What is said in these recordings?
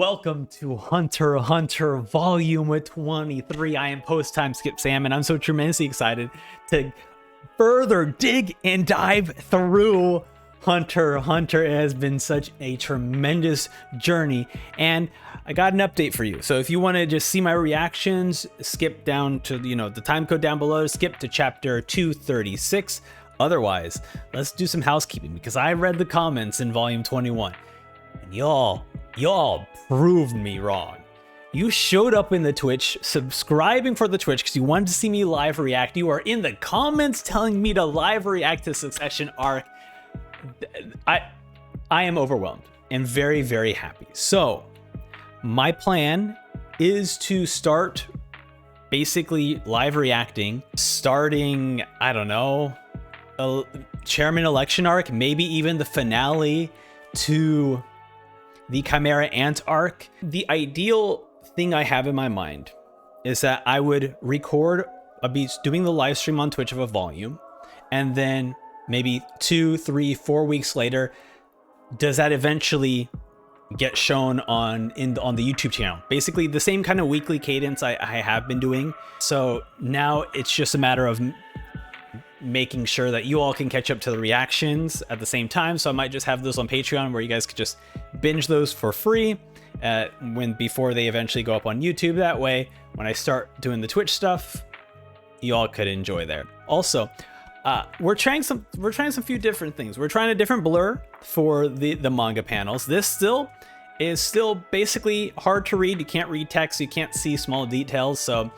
Welcome to Hunter x Hunter Volume 23. I am Post Time Skip Sam, and I'm so tremendously excited to further dig and dive through Hunter x Hunter. It has been such a tremendous journey, and I got an update for you. So if you want to just see my reactions, skip down to the time code down below, skip to chapter 236. Otherwise, let's do some housekeeping because I read the comments in Volume 21, and y'all proved me wrong. You showed up in the Twitch, subscribing for the Twitch because you wanted to see me live react. You are in the comments telling me to live react to Succession Arc. I am overwhelmed and very, very happy. So my plan is to start basically live reacting, starting, I don't know, a Chairman Election Arc, maybe even the finale to the Chimera Ant arc. The ideal thing I have in my mind is that I would record, I'd be doing the live stream on Twitch of a volume, and then maybe 2, 3, 4 weeks later, does that eventually get shown on the YouTube channel? Basically the same kind of weekly cadence I have been doing. So now it's just a matter of making sure that you all can catch up to the reactions at the same time. So I might just have those on Patreon where you guys could just binge those for free before they eventually go up on YouTube. That way, when I start doing the Twitch stuff, you all could enjoy there. Also, we're trying some few different things. We're trying a different blur for the manga panels. This is still basically hard to read. You can't read text, you can't see small details. So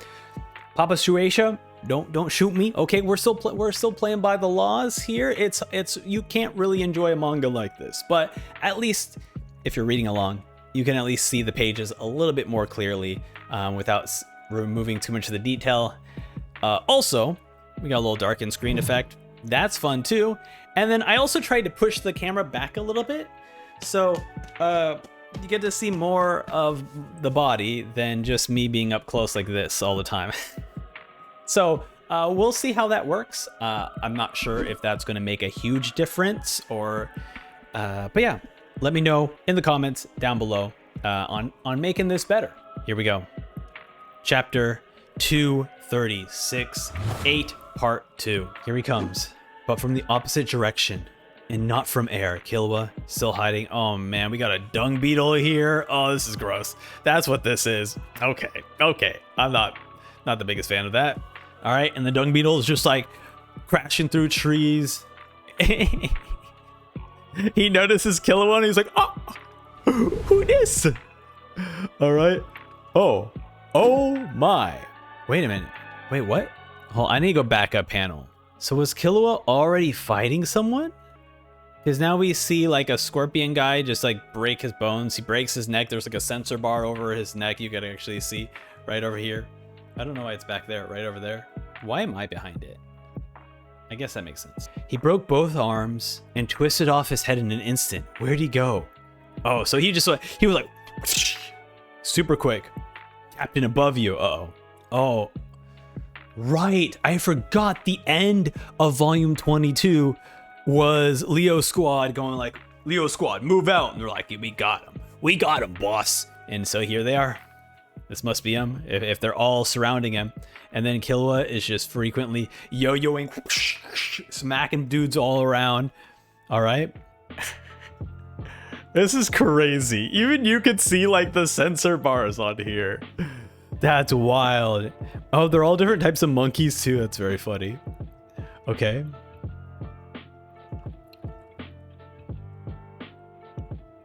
Papa Shueisha, don't shoot me. Okay, we're still playing by the laws here. It's you can't really enjoy a manga like this, but at least if you're reading along, you can at least see the pages a little bit more clearly without removing too much of the detail. Also, we got a little darkened screen effect. That's fun too. And then I also tried to push the camera back a little bit, so you get to see more of the body than just me being up close like this all the time. So we'll see how that works. I'm not sure if that's going to make a huge difference but yeah, let me know in the comments down below on making this better. Here we go. Chapter 236, 8, Part 2. Here he comes, but from the opposite direction and not from air. Killua still hiding. Oh man, we got a dung beetle here. Oh, this is gross. That's what this is. Okay. I'm not the biggest fan of that. All right, and the dung beetle is just like crashing through trees. He notices Killua and he's like, oh, who this? All right. Oh my. Wait a minute. Wait, what? Hold on, I need to go back up panel. So was Killua already fighting someone? Because now we see like a scorpion guy just like break his bones. He breaks his neck. There's like a sensor bar over his neck. You can actually see right over here. I don't know why it's back there, right over there. Why am I behind it? I guess that makes sense. He broke both arms and twisted off his head in an instant. Where'd he go? Oh, so he was like super quick. Captain above you. Uh-oh. Oh, right. I forgot the end of Volume 22 was Leo Squad going like, Leo Squad, move out. And they're like, we got him. We got him, boss. And so here they are. This must be him if they're all surrounding him. And then Killua is just frequently yo-yoing, smacking dudes all around. All right. This is crazy. Even you could see like the sensor bars on here. That's wild. Oh, they're all different types of monkeys too. That's very funny. Okay.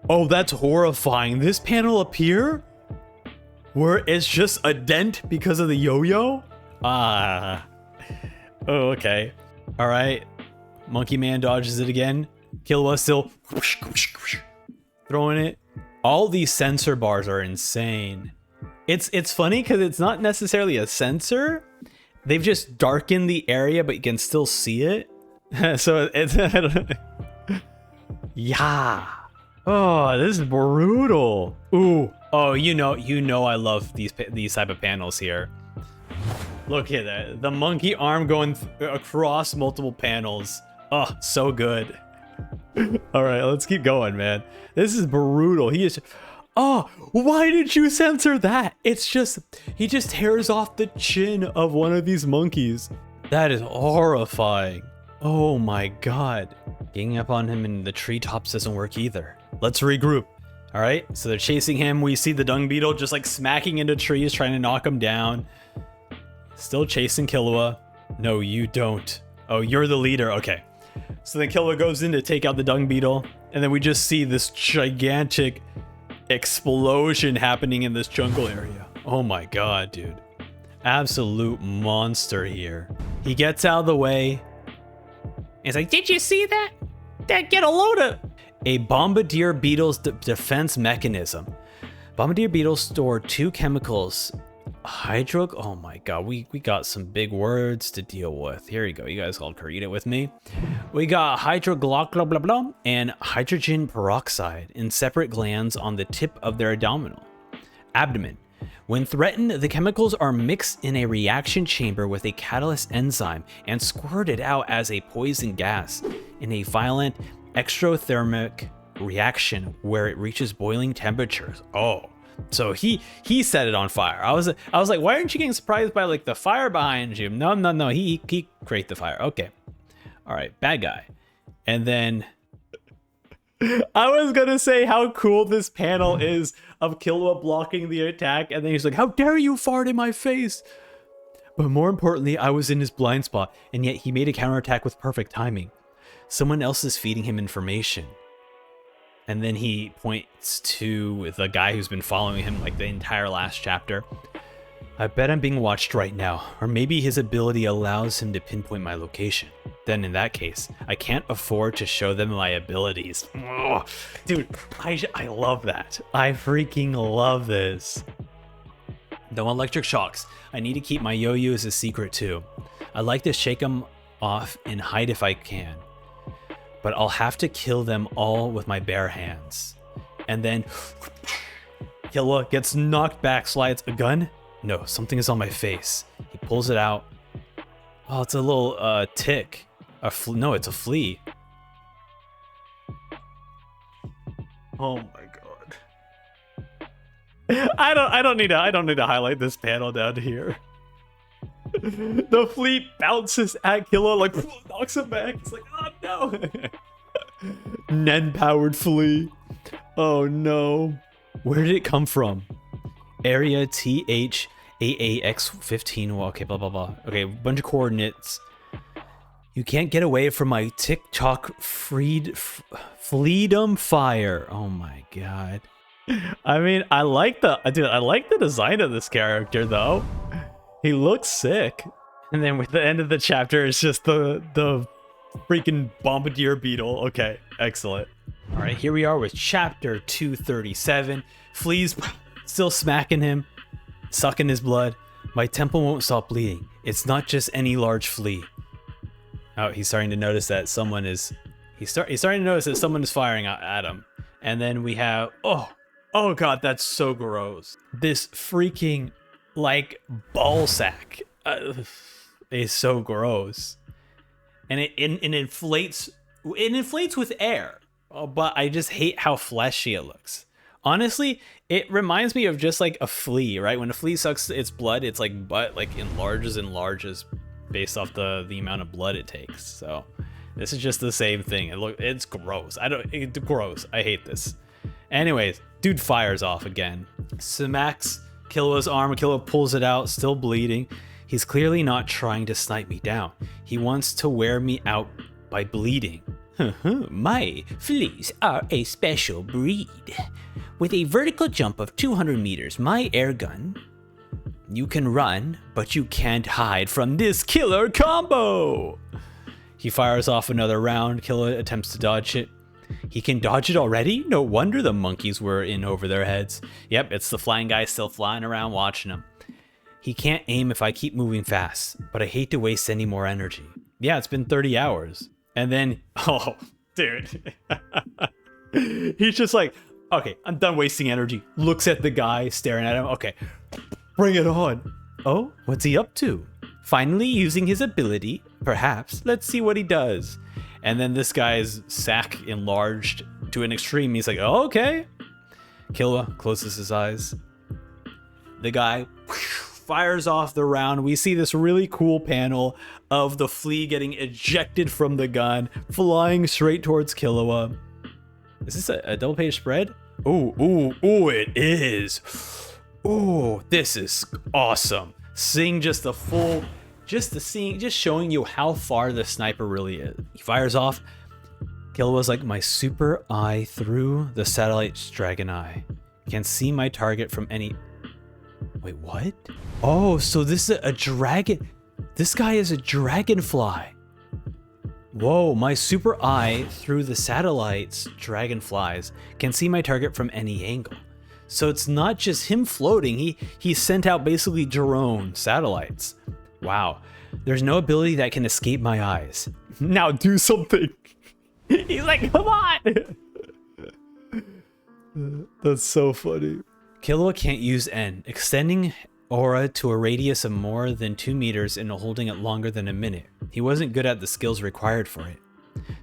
Oh, that's horrifying. This panel up here, where it's just a dent because of the yo-yo? Oh, okay. All right. Monkey Man dodges it again. Killua still throwing it. All these sensor bars are insane. It's funny because it's not necessarily a sensor. They've just darkened the area, but you can still see it. So it's I don't know. Yeah. Oh, this is brutal. Ooh. Oh, you know I love these type of panels here. Look at that. The monkey arm going across multiple panels. Oh, so good. All right, let's keep going, man. This is brutal. He is... Oh, why did you censor that? It's just, he just tears off the chin of one of these monkeys. That is horrifying. Oh my god. Ganging up on him in the treetops doesn't work either. Let's regroup. All right, so they're chasing him. We see the dung beetle just like smacking into trees, trying to knock him down. Still chasing Killua. No, you don't. Oh, you're the leader. Okay. So then Killua goes in to take out the dung beetle, and then we just see this gigantic explosion happening in this jungle area. Oh my god, dude. Absolute monster here. He gets out of the way. He's like, did you see that? Get a load of... A bombardier beetle's defense mechanism. Bombardier beetles store two chemicals. Oh my god, we got some big words to deal with. Here you go, you guys all can read it with me. We got hydroglock and hydrogen peroxide in separate glands on the tip of their abdomen. When threatened, the chemicals are mixed in a reaction chamber with a catalyst enzyme and squirted out as a poison gas in a violent exothermic reaction where it reaches boiling temperatures. Oh. So he set it on fire. I was like, why aren't you getting surprised by like the fire behind you? No. He created the fire. Okay. All right, bad guy. And then I was gonna say how cool this panel is of Killua blocking the attack, and then he's like, how dare you fart in my face? But more importantly, I was in his blind spot, and yet he made a counterattack with perfect timing. Someone else is feeding him information. And then he points to the guy who's been following him like the entire last chapter. I bet I'm being watched right now, or maybe his ability allows him to pinpoint my location. Then in that case, I can't afford to show them my abilities. Ugh. Dude, I love that. I freaking love this. No electric shocks. I need to keep my yo-yos a secret too. I'd like to shake them off and hide if I can. But I'll have to kill them all with my bare hands. And then Killua gets knocked back, slides a gun. No, something is on my face. He pulls it out. Oh, it's a little tick. No, it's a flea. Oh my god. I don't need to highlight this panel down here. The flea bounces at Killua, like knocks him back. It's like, oh no. Nen-powered flea. Oh no. Where did it come from? Area THAAX15. Well, okay, blah blah blah. Okay, bunch of coordinates. You can't get away from my TikTok freedom fire. Oh my god. I mean, I like the design of this character though. He looks sick. And then with the end of the chapter, it's just the freaking bombardier beetle. Okay, excellent. All right, here we are with chapter 237. Flea's still smacking him, sucking his blood. My temple won't stop bleeding. It's not just any large flea. Oh, he's starting to notice that someone is... He's starting to notice that someone is firing at him. And then we have... Oh god, that's so gross. This freaking... like ball sack is so gross, and it inflates with air. Oh, but I just hate how fleshy it looks. Honestly, it reminds me of just like a flea, right? When a flea sucks its blood, it's like butt like enlarges based off the amount of blood it takes. So this is just the same thing. It's gross. It's gross. I hate this. Anyways, dude fires off again. Smacks Killua's arm. Killua pulls it out, still bleeding. He's clearly not trying to snipe me down. He wants to wear me out by bleeding. My fleas are a special breed. With a vertical jump of 200 meters, my air gun... You can run, but you can't hide from this killer combo! He fires off another round. Killua attempts to dodge it. He can dodge it already? No wonder the monkeys were in over their heads. Yep, it's the flying guy still flying around watching him. He can't aim if I keep moving fast, but I hate to waste any more energy. Yeah, it's been 30 hours. And then, oh, dude. He's just like, okay, I'm done wasting energy. Looks at the guy, staring at him. Okay, bring it on. Oh, what's he up to? Finally using his ability, perhaps. Let's see what he does. And then this guy's sack enlarged to an extreme. He's like, oh, okay. Killua closes his eyes. The guy fires off the round. We see this really cool panel of the flea getting ejected from the gun, flying straight towards Killua. Is this a double page spread? Ooh, it is. Ooh, this is awesome. Seeing just the full, just showing you how far the sniper really is. He fires off. Killua's like, my super eye through the satellite's dragon eye can see my target from any. Wait, what? Oh, so this is a dragon. This guy is a dragonfly. Whoa, my super eye through the satellite's dragonflies can see my target from any angle. So it's not just him floating. He sent out basically drone satellites. Wow. There's no ability that can escape my eyes. Now do something. He's like, come on. That's so funny. Killua can't use N, extending aura to a radius of more than 2 meters and holding it longer than a minute. He wasn't good at the skills required for it.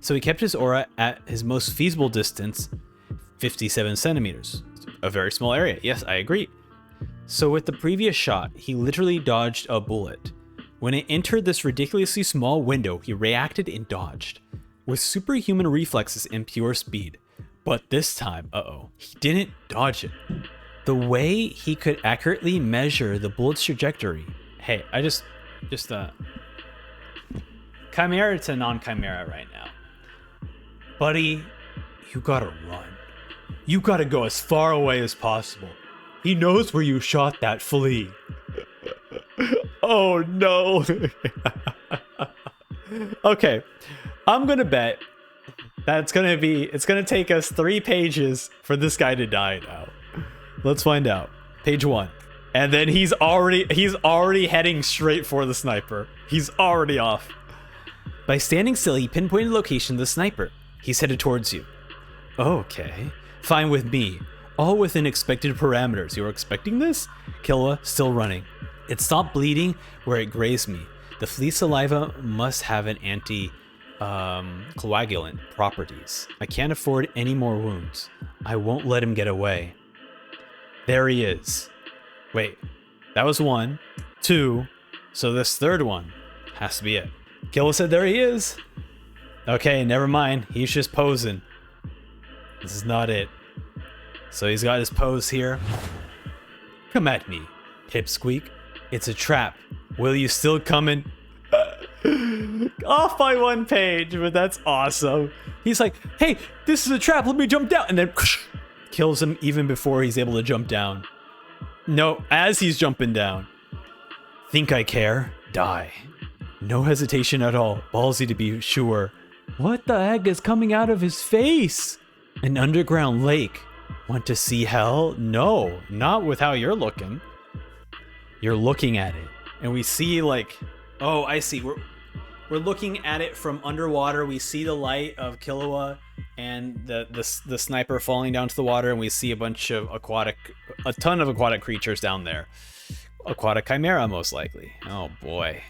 So he kept his aura at his most feasible distance, 57 centimeters. A very small area. Yes, I agree. So with the previous shot, he literally dodged a bullet. When it entered this ridiculously small window, he reacted and dodged with superhuman reflexes and pure speed. But this time, he didn't dodge it. The way he could accurately measure the bullet's trajectory. Hey, Chimera to non-Chimera right now. Buddy, you gotta run. You gotta go as far away as possible. He knows where you shot that flea. Oh no. Okay, I'm gonna bet that it's gonna take us 3 pages for this guy to die now. Let's find out. Page 1. And then he's already heading straight for the sniper. He's already off. By standing still, he pinpointed the location of the sniper. He's headed towards you. Okay. Fine with me. All within expected parameters. You were expecting this? Killua, still running. It stopped bleeding where it grazed me. The flea's saliva must have an anti-coagulant properties. I can't afford any more wounds. I won't let him get away. There he is. Wait, that was 1, 2, so this third one has to be it. Killua said there he is. Okay, never mind. He's just posing. This is not it. So he's got his pose here. Come at me, Pipsqueak. It's a trap. Will you still come in? Off by 1 page, but that's awesome. He's like, hey, this is a trap. Let me jump down. And then kills him even before he's able to jump down. No, as he's jumping down. Think I care? Die. No hesitation at all. Ballsy to be sure. What the heck is coming out of his face? An underground lake. Want to see hell? No, not with how you're looking. You're looking at it. And we see like, oh, I see. We're looking at it from underwater. We see the light of Killua and the sniper falling down to the water, and we see a ton of aquatic creatures down there. Aquatic Chimera, most likely. Oh boy.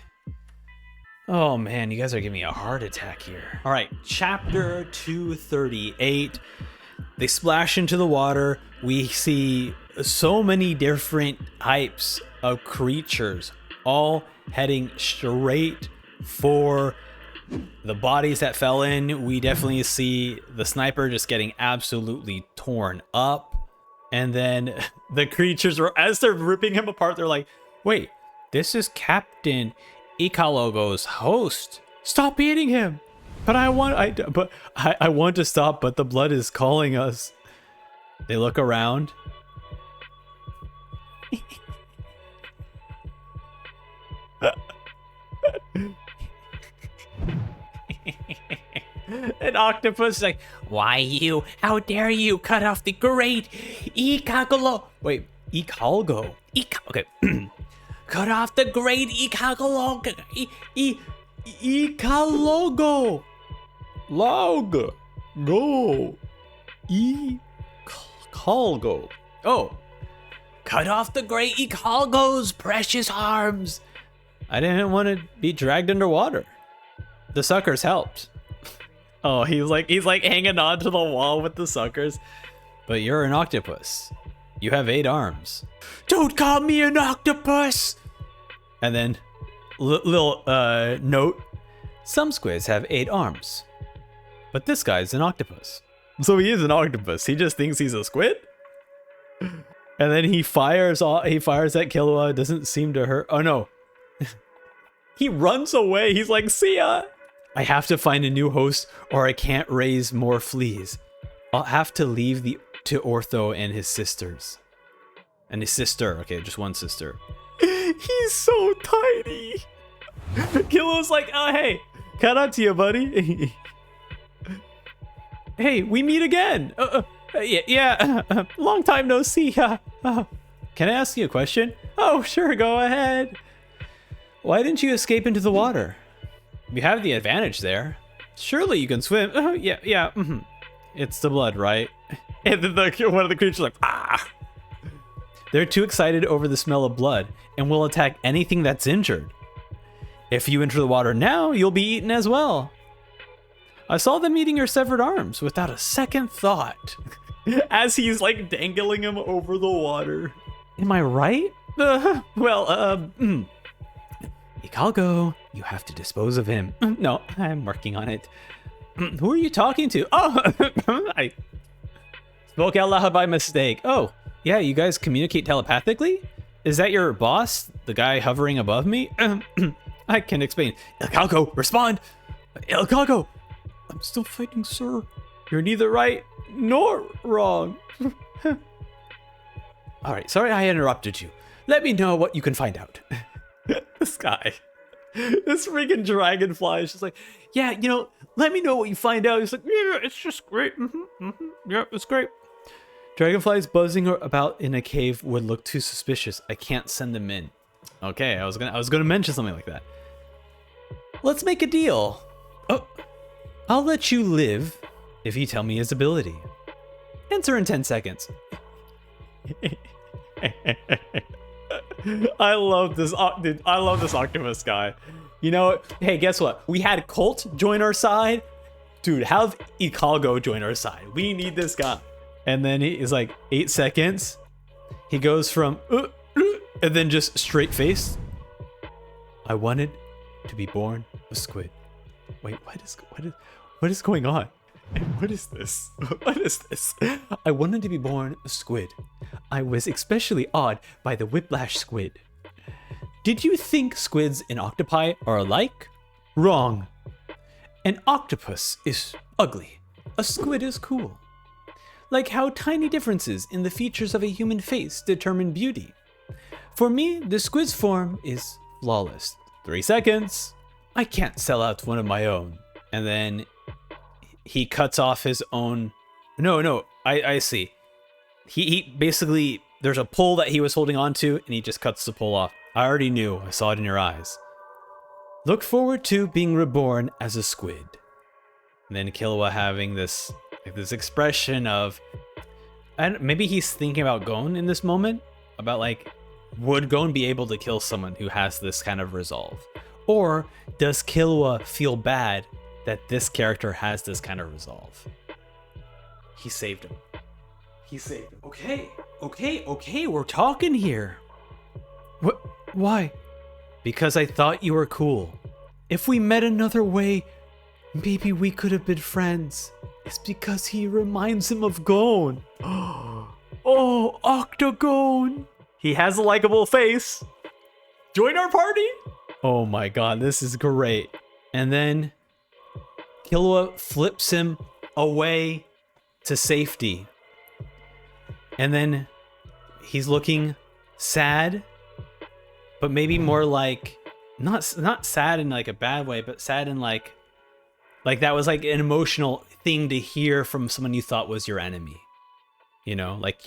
Oh man, you guys are giving me a heart attack here. All right, chapter 238. They splash into the water. We see so many different types of creatures, all heading straight for the bodies that fell in. We definitely see the sniper just getting absolutely torn up. And then the creatures, as they're ripping him apart, they're like, wait, this is Captain Ikalogo's host. Stop eating him. But I want to stop, but the blood is calling us. They look around. An octopus is like, why you? How dare you cut off the great Ikagolo? Wait, Ikalgo. Okay. Cut off the great Ikagolo. Ikalogo. Log. Go. Ikalgo. Oh. Cut off the great Ikalgo's precious arms. I didn't want to be dragged underwater. The suckers helped. Oh, he's like hanging on to the wall with the suckers. But you're an octopus. You have 8 arms. Don't call me an octopus! And then, little note. Some squids have 8 arms. But this guy's an octopus. So he is an octopus. He just thinks he's a squid? And then he fires at Killua. Doesn't seem to hurt. Oh no. He runs away. He's like, see ya. I have to find a new host or I can't raise more fleas. I'll have to leave to Ortho and his sisters. And his sister. Okay, just one sister. He's so tiny. Killua's like, oh, hey. Cut out to you, buddy. Hey, we meet again. Long time no see. Can I ask you a question? Oh, sure, go ahead. Why didn't you escape into the water? You have the advantage there. Surely you can swim. Yeah. It's the blood, right? And then one of the creatures like, ah. They're too excited over the smell of blood and will attack anything that's injured. If you enter the water now, you'll be eaten as well. I saw them eating your severed arms without a second thought. As he's like dangling him over the water. Am I right? Ikalgo, you have to dispose of him. No, I'm working on it. Who are you talking to? Oh, I spoke out loud by mistake. Oh, yeah, you guys communicate telepathically? Is that your boss, the guy hovering above me? I can explain. Ikalgo, respond! Ikalgo! I'm still fighting, sir. You're neither right nor wrong. Alright, sorry I interrupted you. Let me know what you can find out. This guy. This freaking dragonfly is just like, yeah, let me know what you find out. He's like, yeah, it's just great. Yeah, it's great. Dragonflies buzzing about in a cave would look too suspicious. I can't send them in. Okay, I was gonna mention something like that. Let's make a deal. Oh, I'll let you live if you tell me his ability. Enter in 10 seconds. I love this, dude. I love this octopus guy. You know, hey, guess what? We had Colt join our side. Dude, have Ikalgo join our side. We need this guy. And then he is like 8 seconds. He goes from and then just straight face. I wanted to be born a squid. Wait, what is going on? What is this? What is this? I wanted to be born a squid. I was especially awed by the whiplash squid. Did you think squids and octopi are alike? Wrong. An octopus is ugly. A squid is cool. Like how tiny differences in the features of a human face determine beauty. For me, the squid's form is flawless. 3 seconds. I can't sell out one of my own. And then he cuts off his own. No, I see. He basically, there's a pole that he was holding on to and he just cuts the pole off. I already knew. I saw it in your eyes. Look forward to being reborn as a squid. And then Killua having this expression of, and maybe he's thinking about Gon in this moment, about like, would Gon be able to kill someone who has this kind of resolve? Or does Killua feel bad that this character has this kind of resolve? He saved him. He saved him. Okay, we're talking here. What? Why? Because I thought you were cool. If we met another way, maybe we could have been friends. It's because he reminds him of Gon. Oh, Octagon. He has a likable face. Join our party. Oh my god, this is great. And then Killua flips him away to safety. And then he's looking sad, but maybe more like not sad in like a bad way, but sad in like that was like an emotional thing to hear from someone you thought was your enemy. You know, like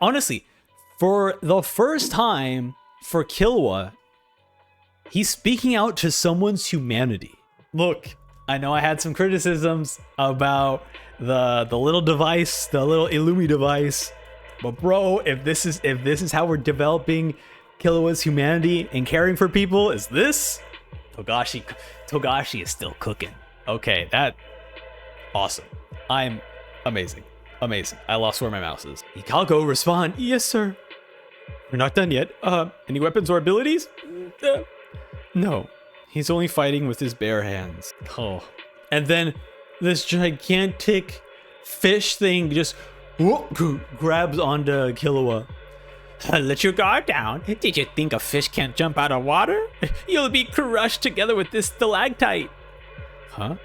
honestly, for the first time for Killua, he's speaking out to someone's humanity. Look, I know I had some criticisms about the little device, the little Illumi device, but bro, if this is how we're developing Killua's humanity and caring for people, is this? Togashi is still cooking. Okay, that awesome. I'm amazing. Amazing. I lost where my mouse is. Hikago, respond. Yes, sir. We're not done yet. Any weapons or abilities? No. He's only fighting with his bare hands. Oh. And then this gigantic fish thing just grabs onto Killua. Let your guard down. Did you think a fish can't jump out of water? You'll be crushed together with this stalactite. Huh?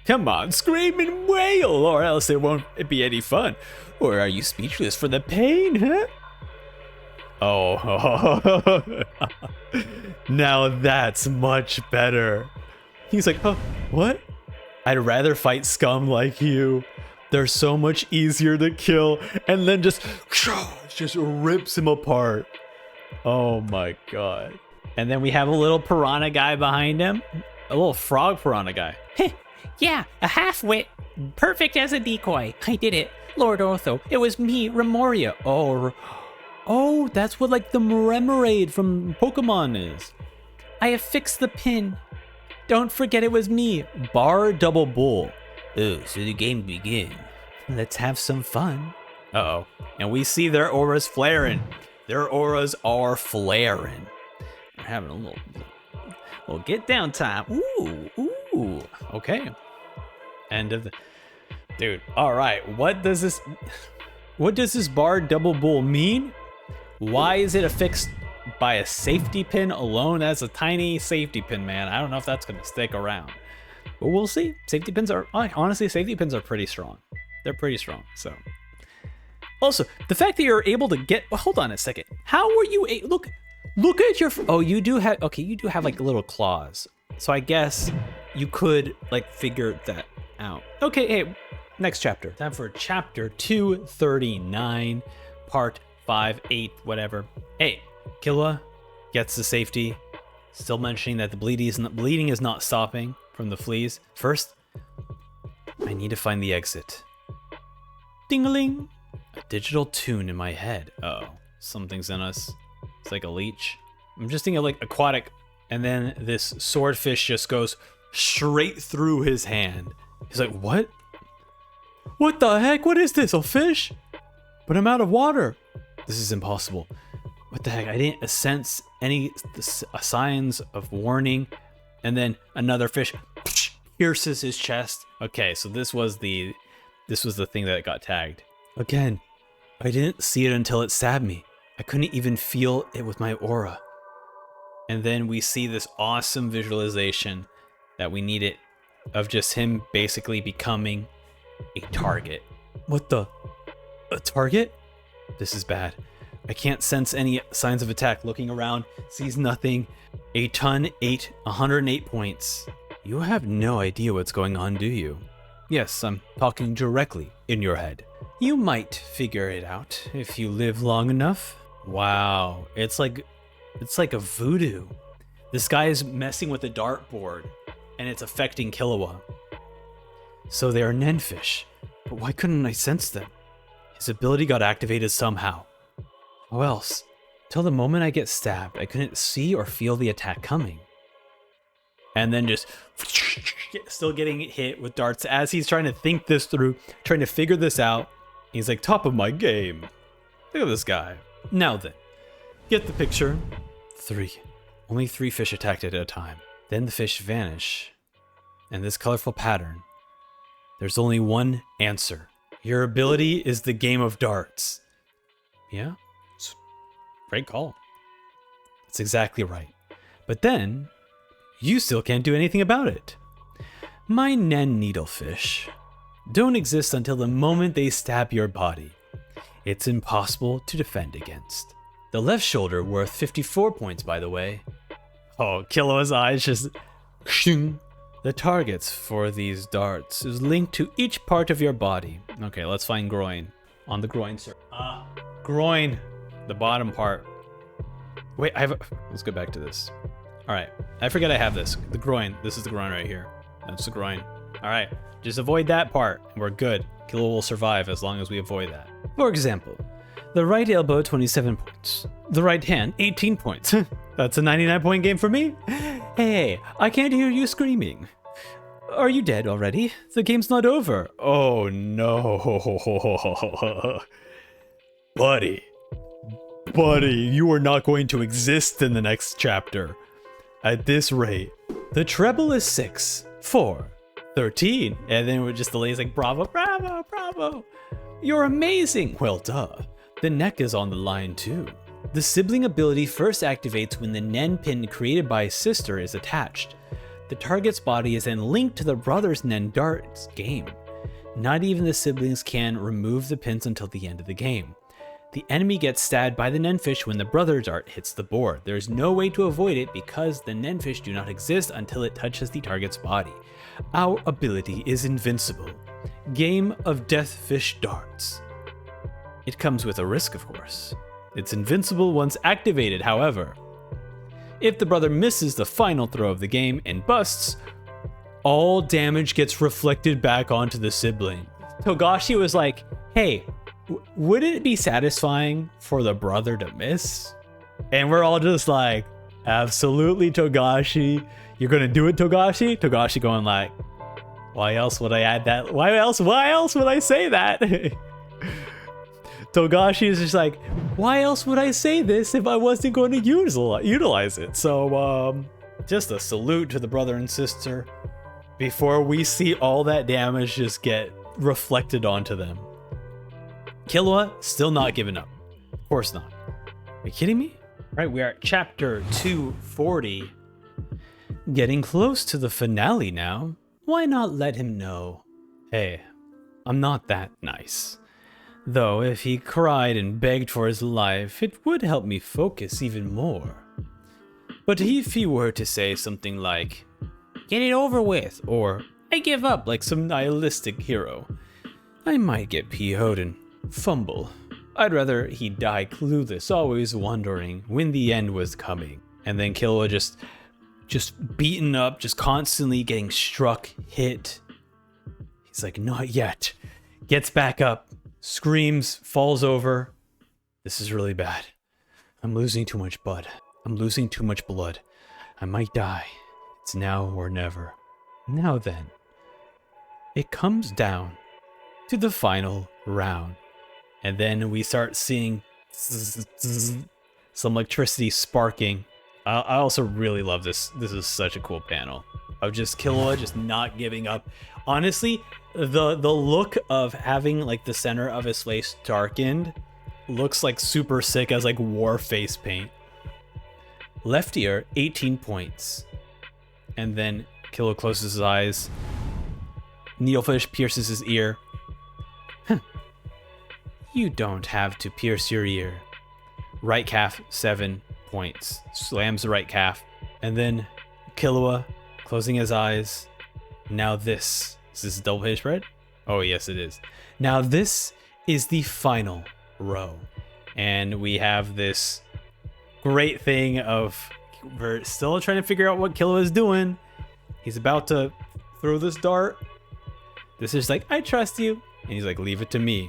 Come on, scream and wail, or else it won't be any fun. Or are you speechless for the pain, huh? Oh, now that's much better. He's like, huh, what? I'd rather fight scum like you. They're so much easier to kill, and then just rips him apart. Oh my god. And then we have a little piranha guy behind him. A little frog piranha guy. Yeah, a half-wit. Perfect as a decoy. I did it. Lord Ortho, it was me, Remoria. Oh, that's what like the Remoraid from Pokemon is. I have fixed the pin. Don't forget it was me. Bar Double Bull. Oh, so the game begins. Let's have some fun. Uh-oh. And we see their auras flaring. Their auras are flaring. We're having a little get down time. Ooh. Okay. End of the... Dude, all right. What does this Bar Double Bull mean? Why is it affixed by a safety pin alone? As a tiny safety pin, man. I don't know if that's going to stick around. But we'll see. Safety pins are... Honestly, safety pins are pretty strong. They're pretty strong, so... Also, the fact that you're able to get... Well, hold on a second. How were you... Look at your... Oh, you do have... Okay, you do have, like, little claws. So I guess you could, like, figure that out. Okay, hey, next chapter. Time for chapter 239, part 5, 8, whatever. Hey, Killua gets to safety. Still mentioning that the bleeding is not stopping from the fleas. First, I need to find the exit. Ding-a-ling. A digital tune in my head. Uh-oh. Something's in us. It's like a leech. I'm just thinking of like aquatic. And then this swordfish just goes straight through his hand. He's like, what? What the heck? What is this? A fish? But I'm out of water. This is impossible. What the heck? I didn't sense any signs of warning. And then another fish pierces his chest. Okay, so this was the thing that got tagged. Again, I didn't see it until it stabbed me. I couldn't even feel it with my aura. And then we see this awesome visualization that we needed of just him basically becoming a target. What the? A target? This is bad. I can't sense any signs of attack. Looking around, sees nothing. A ton 8, 108 points. You have no idea what's going on, do you? Yes, I'm talking directly in your head. You might figure it out if you live long enough. Wow, it's like a voodoo. This guy is messing with the dartboard, and it's affecting Killua. So they are Nenfish, but why couldn't I sense them? His ability got activated somehow. How else? Till the moment I get stabbed, I couldn't see or feel the attack coming. And then just still getting hit with darts as he's trying to think this through, trying to figure this out. He's like, top of my game. Look at this guy. Now then, get the picture. 3. Only 3 fish attacked at a time. Then the fish vanish. And this colorful pattern. There's only one answer. Your ability is the game of darts. Yeah? Great call. That's exactly right. But then, you still can't do anything about it. My Nen needlefish don't exist until the moment they stab your body. It's impossible to defend against. The left shoulder worth 54 points, by the way. Oh, Killua's eyes just... The targets for these darts is linked to each part of your body. Okay, let's find groin. On the groin, sir. Groin. The bottom part. Wait, let's go back to this. All right, I forget I have this. The groin. This is the groin right here. That's the groin. All right, just avoid that part, and we're good. Killua will survive as long as we avoid that. For example, the right elbow, 27 points. The right hand, 18 points. That's a 99-point game for me. Hey, I can't hear you screaming. Are you dead already? The game's not over. Oh no. Buddy, you are not going to exist in the next chapter. At this rate, the treble is 6, 4, 13. And then we're just the lady's like, bravo, bravo, bravo. You're amazing. Well, duh. The neck is on the line too. The sibling ability first activates when the Nen pin created by his sister is attached. The target's body is then linked to the brother's Nen dart's game. Not even the siblings can remove the pins until the end of the game. The enemy gets stabbed by the Nenfish when the brother dart hits the board. There is no way to avoid it because the Nenfish do not exist until it touches the target's body. Our ability is invincible. Game of Deathfish Darts. It comes with a risk, of course. It's invincible once activated, however. If the brother misses the final throw of the game and busts, all damage gets reflected back onto the sibling. Togashi was like, hey, wouldn't it be satisfying for the brother to miss? And we're all just like, absolutely, Togashi. You're gonna do it, Togashi? Togashi going like, why else would I add that? Why else would I say that? Togashi is just like, why else would I say this if I wasn't going to utilize it? So, just a salute to the brother and sister before we see all that damage just get reflected onto them. Killua still not giving up. Of course not. Are you kidding me? Right, we are at chapter 240. Getting close to the finale now. Why not let him know? Hey, I'm not that nice. Though if he cried and begged for his life, it would help me focus even more. But if he were to say something like, get it over with, or I give up like some nihilistic hero, I might get PO'd and fumble. I'd rather he die clueless, always wondering when the end was coming. And then Killua just beaten up, just constantly getting struck, hit. He's like, not yet. Gets back up, screams, falls over. This is really bad. I'm losing too much blood. I might die. It's now or never. Now then, it comes down to the final round. And then we start seeing some electricity sparking. I also really love this. This is such a cool panel of just Killua just not giving up. Honestly, the look of having like the center of his face darkened looks like super sick as like war face paint. Left ear, 18 points. And then Killua closes his eyes. Needlefish pierces his ear. You don't have to pierce your ear. Right calf, 7 points. Slams the right calf. And then Killua closing his eyes. Now this. Is this a double page spread? Oh, yes, it is. Now this is the final row. And we have this great thing of we're still trying to figure out what Killua is doing. He's about to throw this dart. This is like, I trust you. And he's like, leave it to me.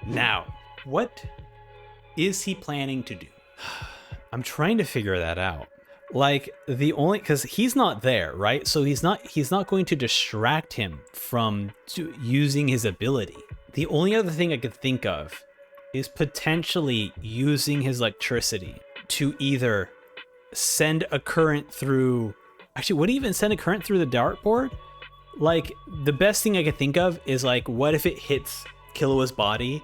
Now, what is he planning to do? I'm trying to figure that out. Like because he's not there, right? So he's not going to distract him from using his ability. The only other thing I could think of is potentially using his electricity to either send a current through. Actually, would he even send a current through the dartboard? Like, the best thing I could think of is like, what if it hits Killua's body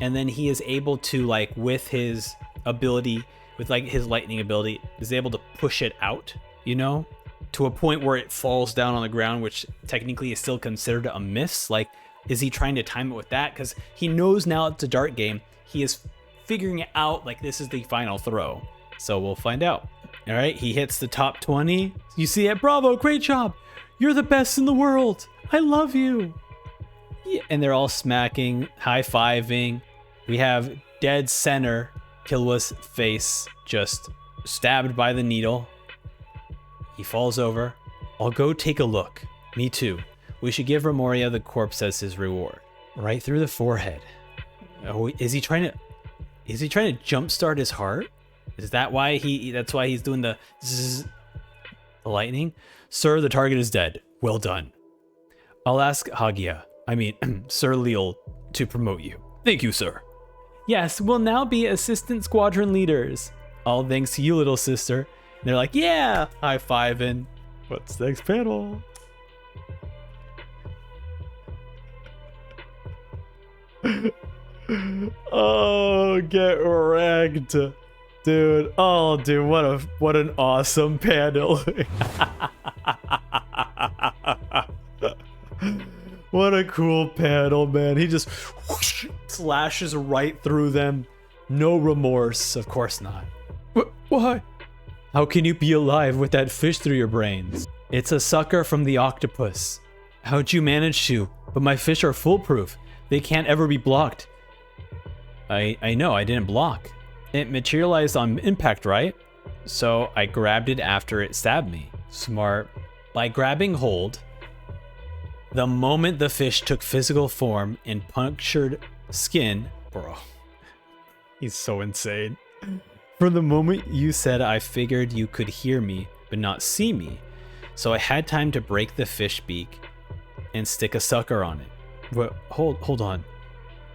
and then he is able to, like, with his ability, with like his lightning ability, is able to push it out, you know, to a point where it falls down on the ground, which technically is still considered a miss. Like, is he trying to time it with that? Because he knows now it's a dart game. He is figuring it out like this is the final throw. So we'll find out. All right, he hits the top 20. You see it? Bravo, great job. You're the best in the world. I love you. Yeah, and they're all smacking, high-fiving. We have dead center, Killua's face just stabbed by the needle. He falls over. I'll go take a look. Me too. We should give Ramoria the corpse as his reward. Right through the forehead. Oh, is he trying to jumpstart his heart? Is that why that's why he's doing the zzz, the lightning? Sir, the target is dead. Well done. I'll ask Hagia, Sir Leal, to promote you. Thank you, sir. Yes, we'll now be assistant squadron leaders. All thanks to you, little sister. And they're like, yeah, high-fiving. What's the next panel? Oh, get wrecked. Dude, oh, dude, what an awesome panel. What a cool panel, man. He just whoosh, slashes right through them. No remorse, of course not. Why? How can you be alive with that fish through your brains? It's a sucker from the octopus. How'd you manage to? But my fish are foolproof. They can't ever be blocked. I know, I didn't block. It materialized on impact, right? So I grabbed it after it stabbed me. Smart. By grabbing hold, the moment the fish took physical form and punctured skin, bro, he's so insane. From the moment you said, I figured you could hear me, but not see me. So I had time to break the fish beak and stick a sucker on it. But hold on.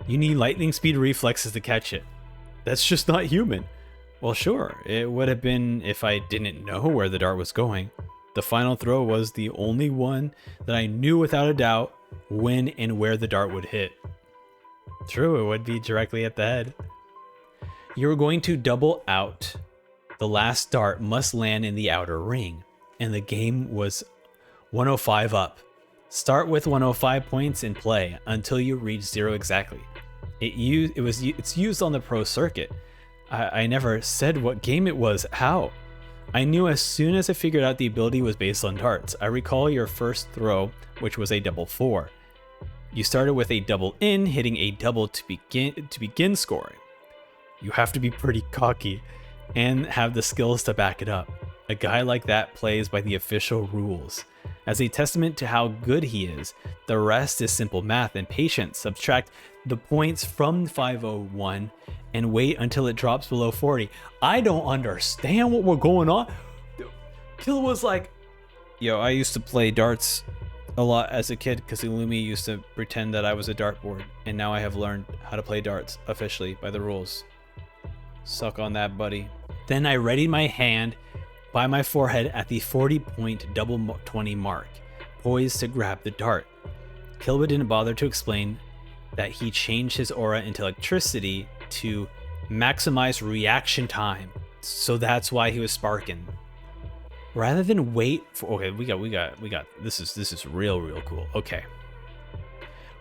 You need lightning speed reflexes to catch it. That's just not human. Well, sure, it would have been if I didn't know where the dart was going. The final throw was the only one that I knew without a doubt when and where the dart would hit. True, it would be directly at the head. You were going to double out. The last dart must land in the outer ring, and the game was 105 up. Start with 105 points in play until you reach 0 exactly. It's used on the pro circuit. I never said what game it was. How? I knew as soon as I figured out the ability was based on darts. I recall your first throw, which was a double 4. You started with a double in, hitting a double to begin scoring. You have to be pretty cocky and have the skills to back it up. A guy like that plays by the official rules. As a testament to how good he is, the rest is simple math and patience. Subtract the points from 501 and wait until it drops below 40. I don't understand what we're going on. Kill was like, yo, I used to play darts a lot as a kid because Illumi used to pretend that I was a dartboard, and now I have learned how to play darts officially by the rules. Suck on that, buddy. Then I readied my hand by my forehead at the 40-point double 20 mark, poised to grab the dart. Kilba didn't bother to explain that he changed his aura into electricity to maximize reaction time, so that's why he was sparking. Rather than wait for, okay, we got this is real cool. Okay.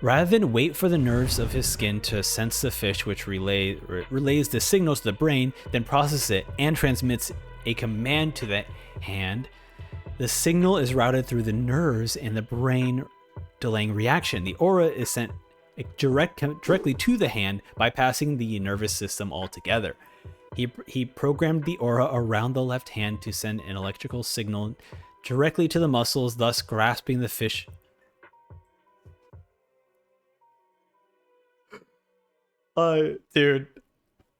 Rather than wait for the nerves of his skin to sense the fish, which relays the signals to the brain, then process it and transmits a command to the hand, the signal is routed through the nerves and the brain, delaying reaction. The aura is sent directly to the hand, bypassing the nervous system altogether. He programmed the aura around the left hand to send an electrical signal directly to the muscles, thus grasping the fish. Dude,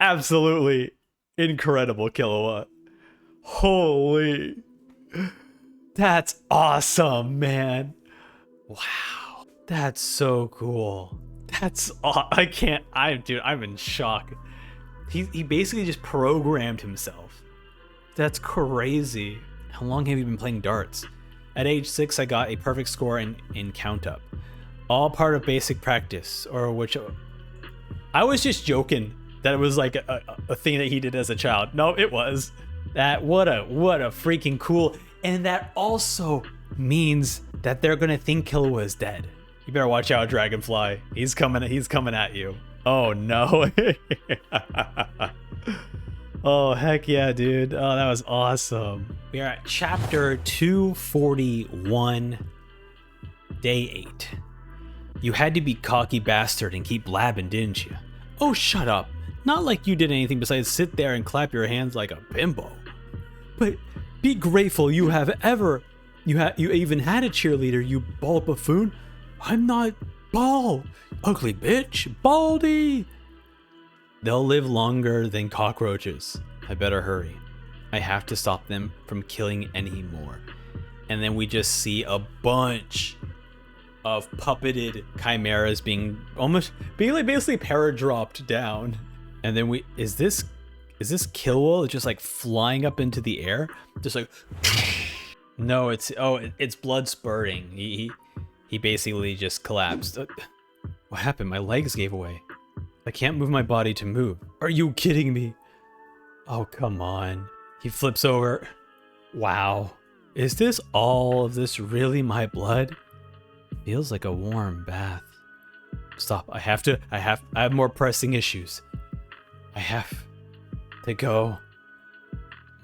absolutely incredible, Killua. Holy, that's awesome, man. Wow, that's so cool. I'm in shock. He basically just programmed himself. That's crazy. How long have you been playing darts? At age 6, I got a perfect score in count up. All part of basic practice, or which I was just joking that it was like a thing that he did as a child. No, it was. That what a freaking cool. And that also means that they're gonna think Killua is dead. You better watch out, Dragonfly. He's coming at you. Oh no. Oh heck yeah, dude. Oh, that was awesome. We are at chapter 241, day 8. You had to be cocky bastard and keep blabbing, didn't you? Oh, shut up. Not like you did anything besides sit there and clap your hands like a bimbo. But be grateful you even had a cheerleader, you bald buffoon. I'm not bald. Ugly bitch. Baldy. They'll live longer than cockroaches. I better hurry. I have to stop them from killing any more. and then we just see a bunch of puppeted chimeras being like basically para-dropped down. And then is this Killua just like flying up into the air? Just like, no, it's blood spurting. He basically just collapsed. What happened? My legs gave away. I can't move my body to move. Are you kidding me? Oh, come on. He flips over. Wow. Is this all of this really my blood? Feels like a warm bath. Stop. I have more pressing issues. I have to go.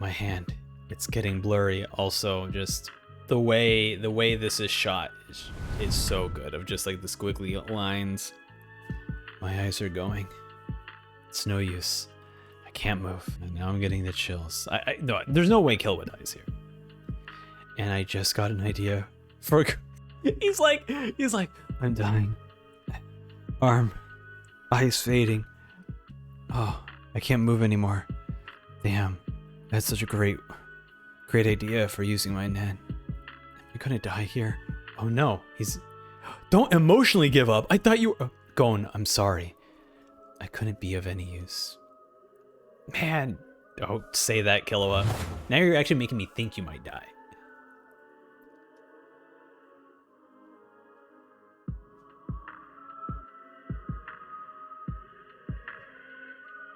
My hand. It's getting blurry. Also, just the way this is shot is so good. Of just like the squiggly lines. My eyes are going. It's no use. I can't move. And now I'm getting the chills. No, there's no way Killua dies here. And I just got an idea for. He's like, I'm dying. Arm, eyes fading. Oh, I can't move anymore. Damn, that's such a great idea for using my Nen. Am I gonna die here? Oh no, don't emotionally give up. I thought you were. Gon, I'm sorry. I couldn't be of any use. Man, don't say that, Killua. Now you're actually making me think you might die.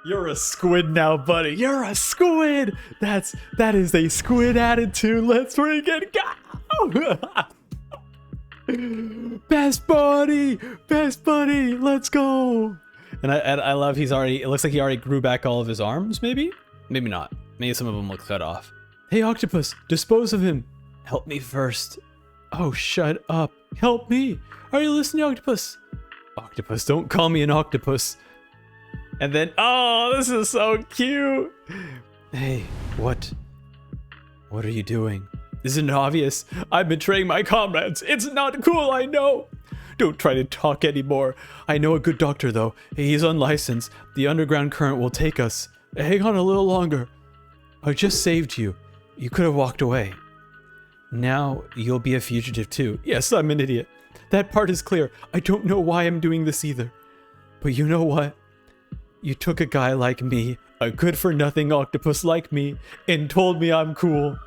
You're a squid now, buddy. You're a squid. That is a squid attitude. Let's freaking go. Best buddy. Let's go. And I love it looks like he already grew back all of his arms, maybe? Maybe not. Maybe some of them look cut off. Hey, Octopus, dispose of him. Help me first. Oh, shut up. Help me. Are you listening, Octopus? Octopus, don't call me an octopus. And then, oh, this is so cute. Hey, what are you doing? Isn't it obvious? I'm betraying my comrades. It's not cool, I know. Don't try to talk anymore. I know a good doctor, though. He's unlicensed. The underground current will take us. Hang on a little longer. I just saved you. You could have walked away. Now you'll be a fugitive, too. Yes, I'm an idiot. That part is clear. I don't know why I'm doing this either. But you know what? You took a guy like me, a good-for-nothing octopus like me, and told me I'm cool.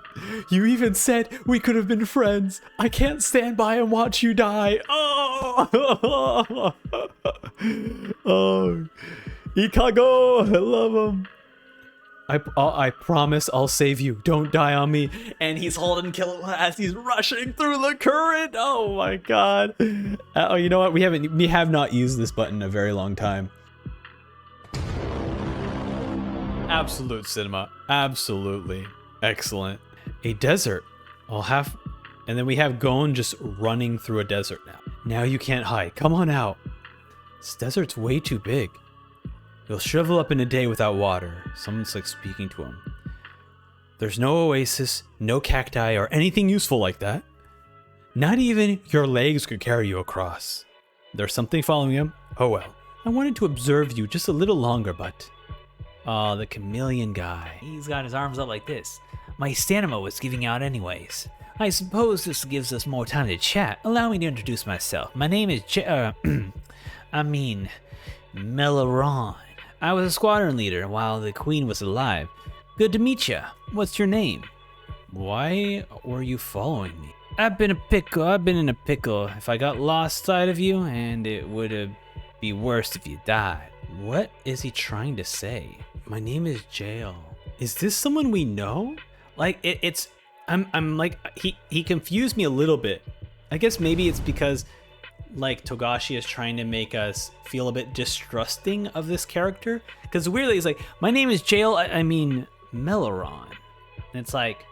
You even said we could have been friends. I can't stand by and watch you die. Oh, oh, Ikago, I love him. I promise I'll save you. Don't die on me. And he's holding Killua as he's rushing through the current. Oh my god. Oh, you know what? We have not used this button in a very long time. Absolute cinema. Absolutely. Excellent. A desert. And then we have Gon just running through a desert now. Now you can't hide. Come on out. This desert's way too big. You'll shrivel up in a day without water. Someone's like speaking to him. There's no oasis, no cacti, or anything useful like that. Not even your legs could carry you across. There's something following him? Oh well. I wanted to observe you just a little longer, but... Oh, the chameleon guy. He's got his arms up like this. My stamina was giving out anyways. I suppose this gives us more time to chat. Allow me to introduce myself. My name is Melaron. I was a squadron leader while the queen was alive. Good to meet ya. What's your name? Why were you following me? I've been in a pickle. If I got lost sight of you, and it would be worse if you died. What is he trying to say? My name is Jail. Is this someone we know? Like I'm like he confused me a little bit. I guess maybe it's because like Togashi is trying to make us feel a bit distrusting of this character. Because weirdly he's like, my name is Jail, I mean Melaron. And it's like,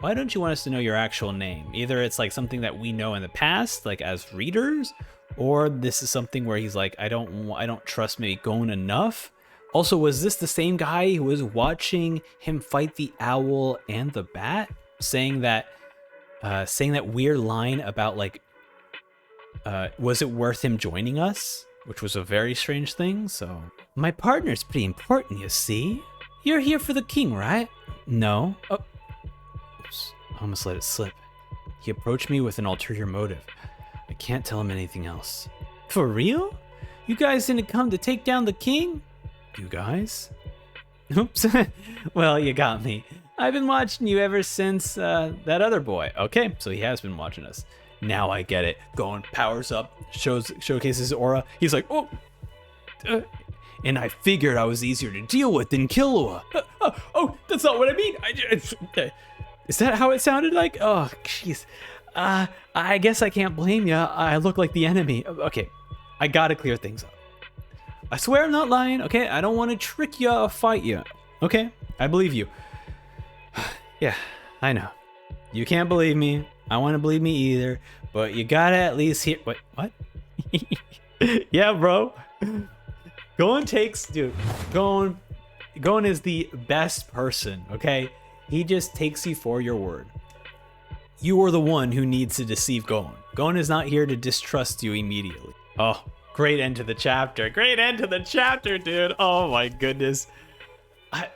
why don't you want us to know your actual name? Either it's like something that we know in the past, like as readers, or this is something where he's like, I don't trust maybe Gon enough. Also, was this the same guy who was watching him fight the owl and the bat, saying that weird line about like, was it worth him joining us? Which was a very strange thing. So my partner's pretty important, you see. You're here for the king, right? No. Oh, oops, I almost let it slip. He approached me with an ulterior motive. I can't tell him anything else. For real? You guys didn't come to take down the king? You guys? Oops. Well, you got me. I've been watching you ever since that other boy. Okay, so he has been watching us. Now I get it. Gon powers up, showcases his aura. He's like, oh. And I figured I was easier to deal with than Killua. Oh, that's not what I mean. Is that how it sounded like? Oh, jeez. I guess I can't blame you. I look like the enemy. Okay, I gotta clear things up. I swear I'm not lying, okay? I don't want to trick you or fight you. Okay, I believe you. Yeah, I know. You can't believe me. I want to believe me either. But you gotta at least hear. Wait, what? Yeah, bro. Gon is the best person, okay? He just takes you for your word. You are the one who needs to deceive Gon. Gon is not here to distrust you immediately. Oh, great end to the chapter. Great end to the chapter, dude. Oh my goodness.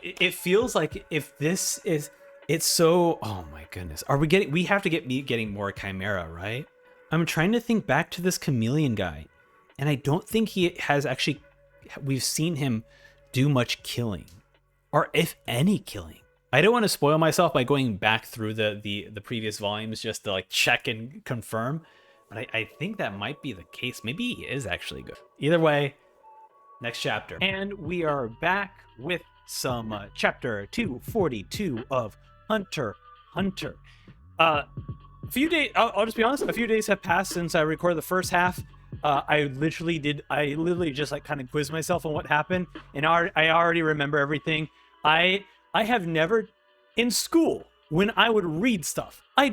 It feels like if this is, it's so, oh my goodness. We have to get getting more Chimera, right? I'm trying to think back to this chameleon guy, and I don't think he has actually, we've seen him do much killing, or if any killing. I don't want to spoil myself by going back through the previous volumes just to like check and confirm, but I think that might be the case. Maybe he is actually good. Either way, next chapter. And we are back with some chapter 242 of Hunter x Hunter. A few days, I'll just be honest, a few days have passed since I recorded the first half. I literally just like kind of quizzed myself on what happened, and I already remember everything. I have never, in school, when I would read stuff, I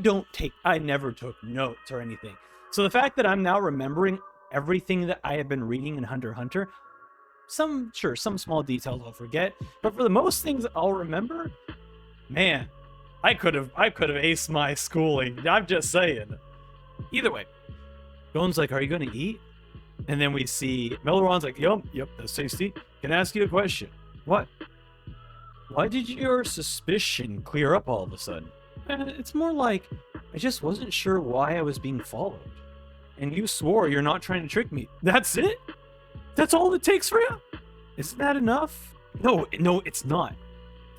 never took notes or anything. So the fact that I'm now remembering everything that I have been reading in Hunter x Hunter, some small details I'll forget, but for the most things I'll remember, man, I could have aced my schooling. I'm just saying. Either way, Gon's like, are you gonna eat? And then we see Melaron's like, yep, that's tasty. Can I ask you a question? What? Why did your suspicion clear up all of a sudden? It's more like, I just wasn't sure why I was being followed. And you swore you're not trying to trick me. That's it? That's all it takes for you? Isn't that enough? No, it's not.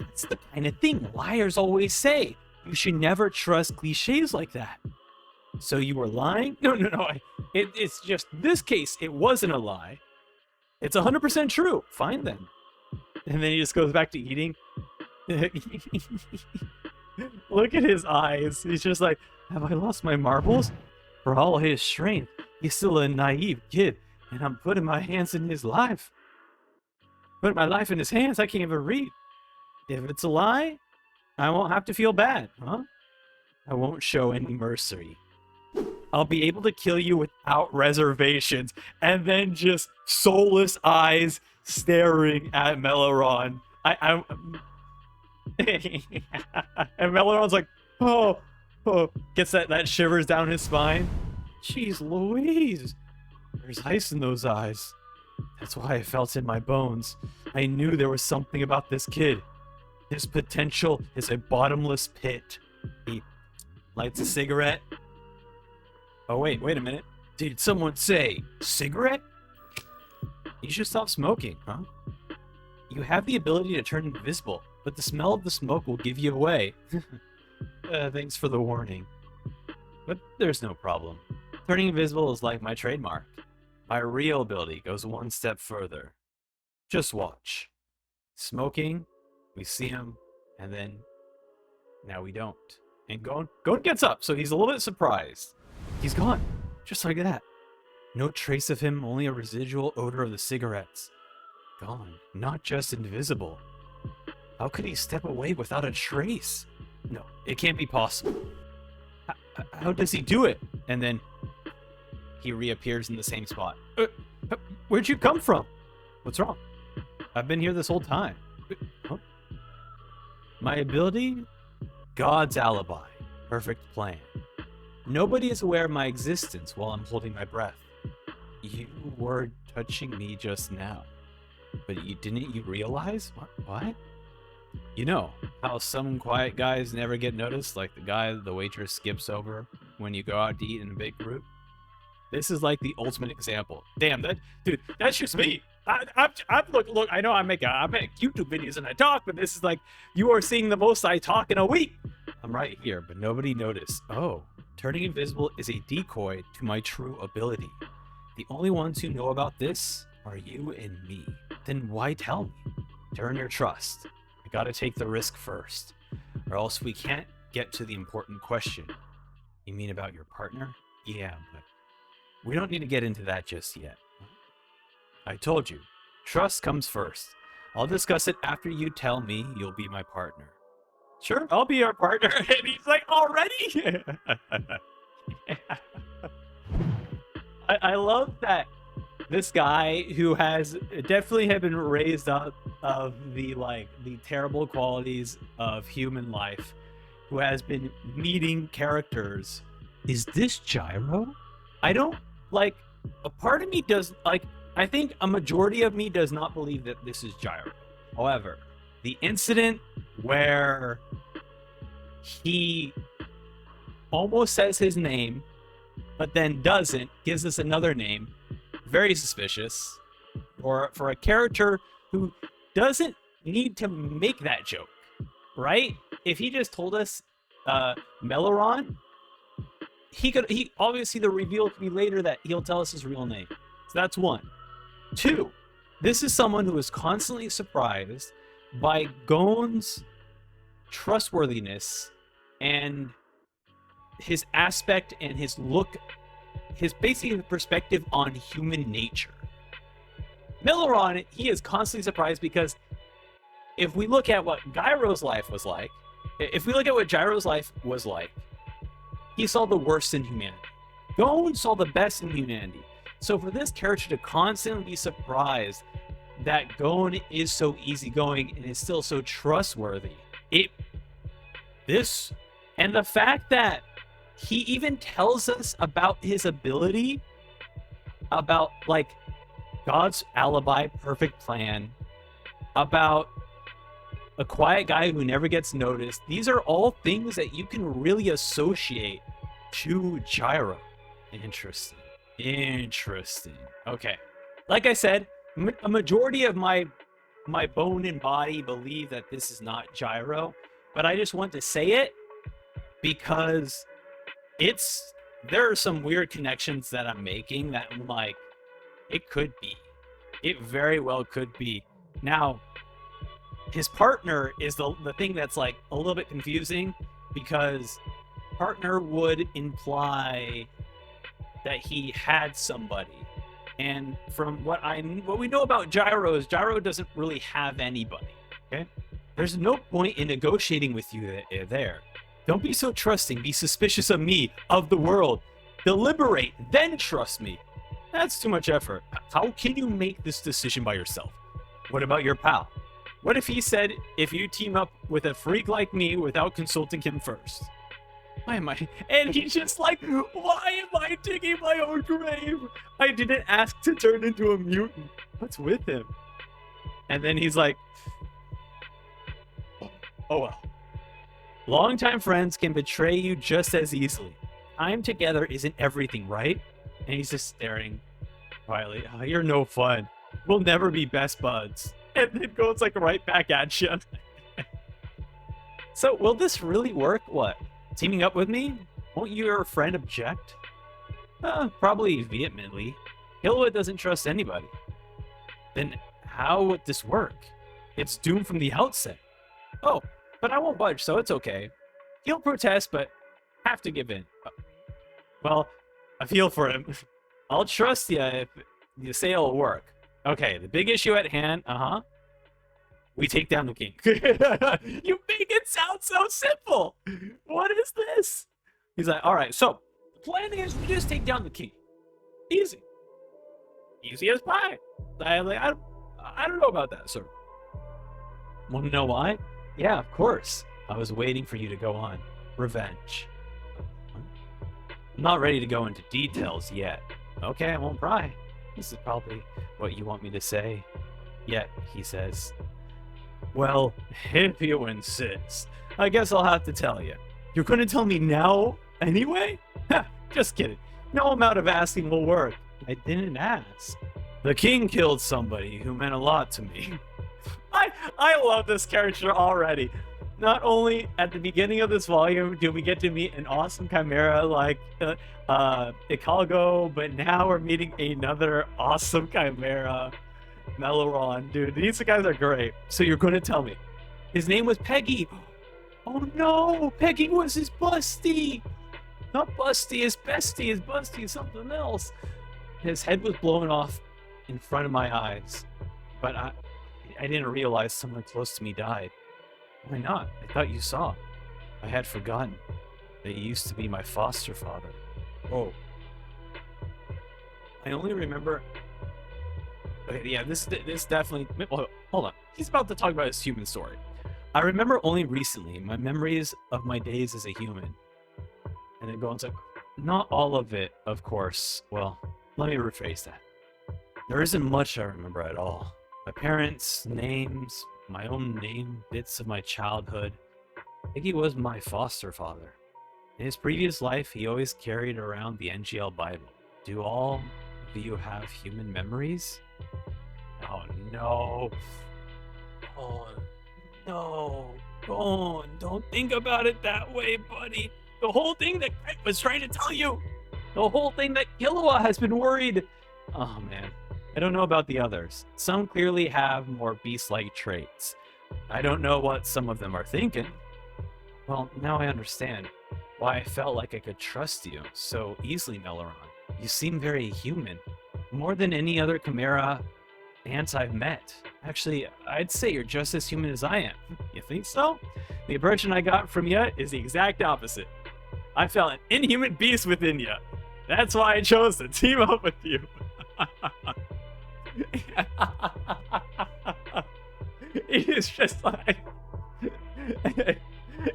That's the kind of thing liars always say. You should never trust cliches like that. So you were lying? No. It's just, this case, it wasn't a lie. It's 100% true. Fine then. And then he just goes back to eating. Look at his eyes. He's just like, have I lost my marbles? For all his strength, he's still a naive kid, and I'm putting my hands in his life. Putting my life in his hands, I can't even read. If it's a lie, I won't have to feel bad, huh? I won't show any mercy. I'll be able to kill you without reservations. And then just soulless eyes staring at Melaron. And Melaron's like, oh, gets that shivers down his spine. Jeez Louise, there's ice in those eyes. That's why I felt in my bones. I knew there was something about this kid. His potential is a bottomless pit. He lights a cigarette. Oh wait a minute. Did someone say cigarette? You should stop smoking, huh? You have the ability to turn invisible, but the smell of the smoke will give you away. Thanks for the warning. But there's no problem. Turning invisible is like my trademark. My real ability goes one step further. Just watch. Smoking, we see him, and then now we don't. And Gon gets up, so he's a little bit surprised. He's gone, just like that. No trace of him, only a residual odor of the cigarettes. Gone, not just invisible. How could he step away without a trace? No, it can't be possible. How does he do it? And then he reappears in the same spot. Where'd you come from? What's wrong? I've been here this whole time. Huh? My ability? God's alibi. Perfect plan. Nobody is aware of my existence while I'm holding my breath. You were touching me just now. But didn't you realize? What? You know, how some quiet guys never get noticed, like the guy the waitress skips over? when you go out to eat in a big group. This is like the ultimate example. Damn, that's just me. Look. I know I make YouTube videos and I talk, but this is like you are seeing the most I talk in a week. I'm right here, but nobody noticed. Oh, turning invisible is a decoy to my true ability. The only ones who know about this are you and me. Then why tell me? To earn your trust, I gotta take the risk first, or else we can't get to the important question. You mean about your partner? Yeah, but we don't need to get into that just yet. I told you, trust comes first. I'll discuss it after you tell me you'll be my partner. Sure, I'll be your partner. And he's like, already? I love that this guy who has definitely have been raised up of the terrible qualities of human life, who has been meeting characters. Is this Gyro? I don't like, a part of me does I think a majority of me does not believe that this is Gyro. However, the incident where he almost says his name, but then doesn't, gives us another name, very suspicious. Or for a character who doesn't need to make that joke, right? If he just told us Melaron, he obviously the reveal could be later that he'll tell us his real name. So that's one. Two, this is someone who is constantly surprised by Gon's trustworthiness and his aspect and his look, his basically perspective on human nature. Melaron, he is constantly surprised because if we look at what Gyro's life was like, he saw the worst in humanity. Gon saw the best in humanity. So for this character to constantly be surprised that Gon is so easygoing and is still so trustworthy, and the fact that he even tells us about his ability, about like God's alibi, perfect plan, about a quiet guy who never gets noticed. These are all things that you can really associate to Gyro. Interesting. Okay. Like I said, a majority of my bone and body believe that this is not Gyro, but I just want to say it because there are some weird connections that I'm making that I'm like, it could be. It very well could be. Now, his partner is the thing that's like a little bit confusing, because partner would imply that he had somebody. And from what we know about Gyro is Gyro doesn't really have anybody. Okay? There's no point in negotiating with you there. Don't be so trusting. Be suspicious of me, of the world. Deliberate, then trust me. That's too much effort. How can you make this decision by yourself? What about your pal? What if he said, if you team up with a freak like me without consulting him first? Why am I? And he's just like, why am I digging my own grave? I didn't ask to turn into a mutant. What's with him? And then he's like, oh well. Longtime friends can betray you just as easily. Time together isn't everything, right? And he's just staring quietly. Oh, you're no fun. We'll never be best buds. And then goes like right back at you. So will this really work? What? Teaming up with me? Won't your friend object? Probably vehemently. Killua doesn't trust anybody. Then how would this work? It's doomed from the outset. Oh, but I won't budge, so it's okay. He'll protest, but have to give in. Well, I feel for him. I'll trust you if you say it'll work. Okay, the big issue at hand, we take down the king. You make it sound so simple. What is this? He's like, all right, so the plan is we just take down the king. Easy. Easy as pie. I don't know about that, sir. Want to know why? Yeah, of course. I was waiting for you to go on. Revenge. I'm not ready to go into details yet. Okay, I won't pry. This is probably what you want me to say. Yet, he says. Well, if you insist, I guess I'll have to tell you. You're going to tell me now anyway? Just kidding. No amount of asking will work. I didn't ask. The king killed somebody who meant a lot to me. I love this character already. Not only at the beginning of this volume do we get to meet an awesome chimera like Ikalgo, but now we're meeting another awesome chimera, Melaron. Dude, these guys are great. So you're going to tell me his name was Peggy. Oh no, Peggy was his busty. Not busty, his bestie. His busty is something else. His head was blown off in front of my eyes, but I didn't realize someone close to me died. Why not? I thought you saw. I had forgotten that you used to be my foster father. Oh. I only remember... Okay, yeah, this definitely... Hold on. He's about to talk about his human story. I remember only recently my memories of my days as a human. And then Gon's like, not all of it, of course. Well, let me rephrase that. There isn't much I remember at all. My parents' names, my own name, bits of my childhood. I think he was my foster father. In his previous life, he always carried around the NGL Bible. Do all of you have human memories? Oh no. Oh no. Don't think about it that way, buddy. The whole thing that Craig was trying to tell you. The whole thing that Killua has been worried. Oh man. I don't know about the others. Some clearly have more beast-like traits. I don't know what some of them are thinking. Well, now I understand why I felt like I could trust you so easily, Melaron. You seem very human. More than any other Chimera ants I've met. Actually, I'd say you're just as human as I am. You think so? The impression I got from you is the exact opposite. I felt an inhuman beast within you. That's why I chose to team up with you. He's just like...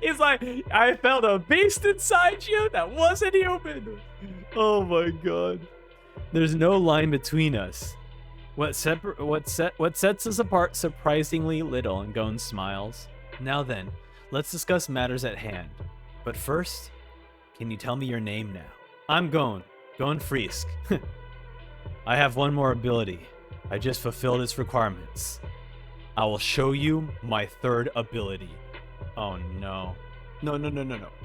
He's like, I felt a beast inside you that wasn't human. Oh my god. There's no line between us. What sets us apart surprisingly little, and Gon smiles. Now then, let's discuss matters at hand. But first, can you tell me your name now? I'm Gon Freesk. I have one more ability. I just fulfilled its requirements. I will show you my third ability. Oh no. No.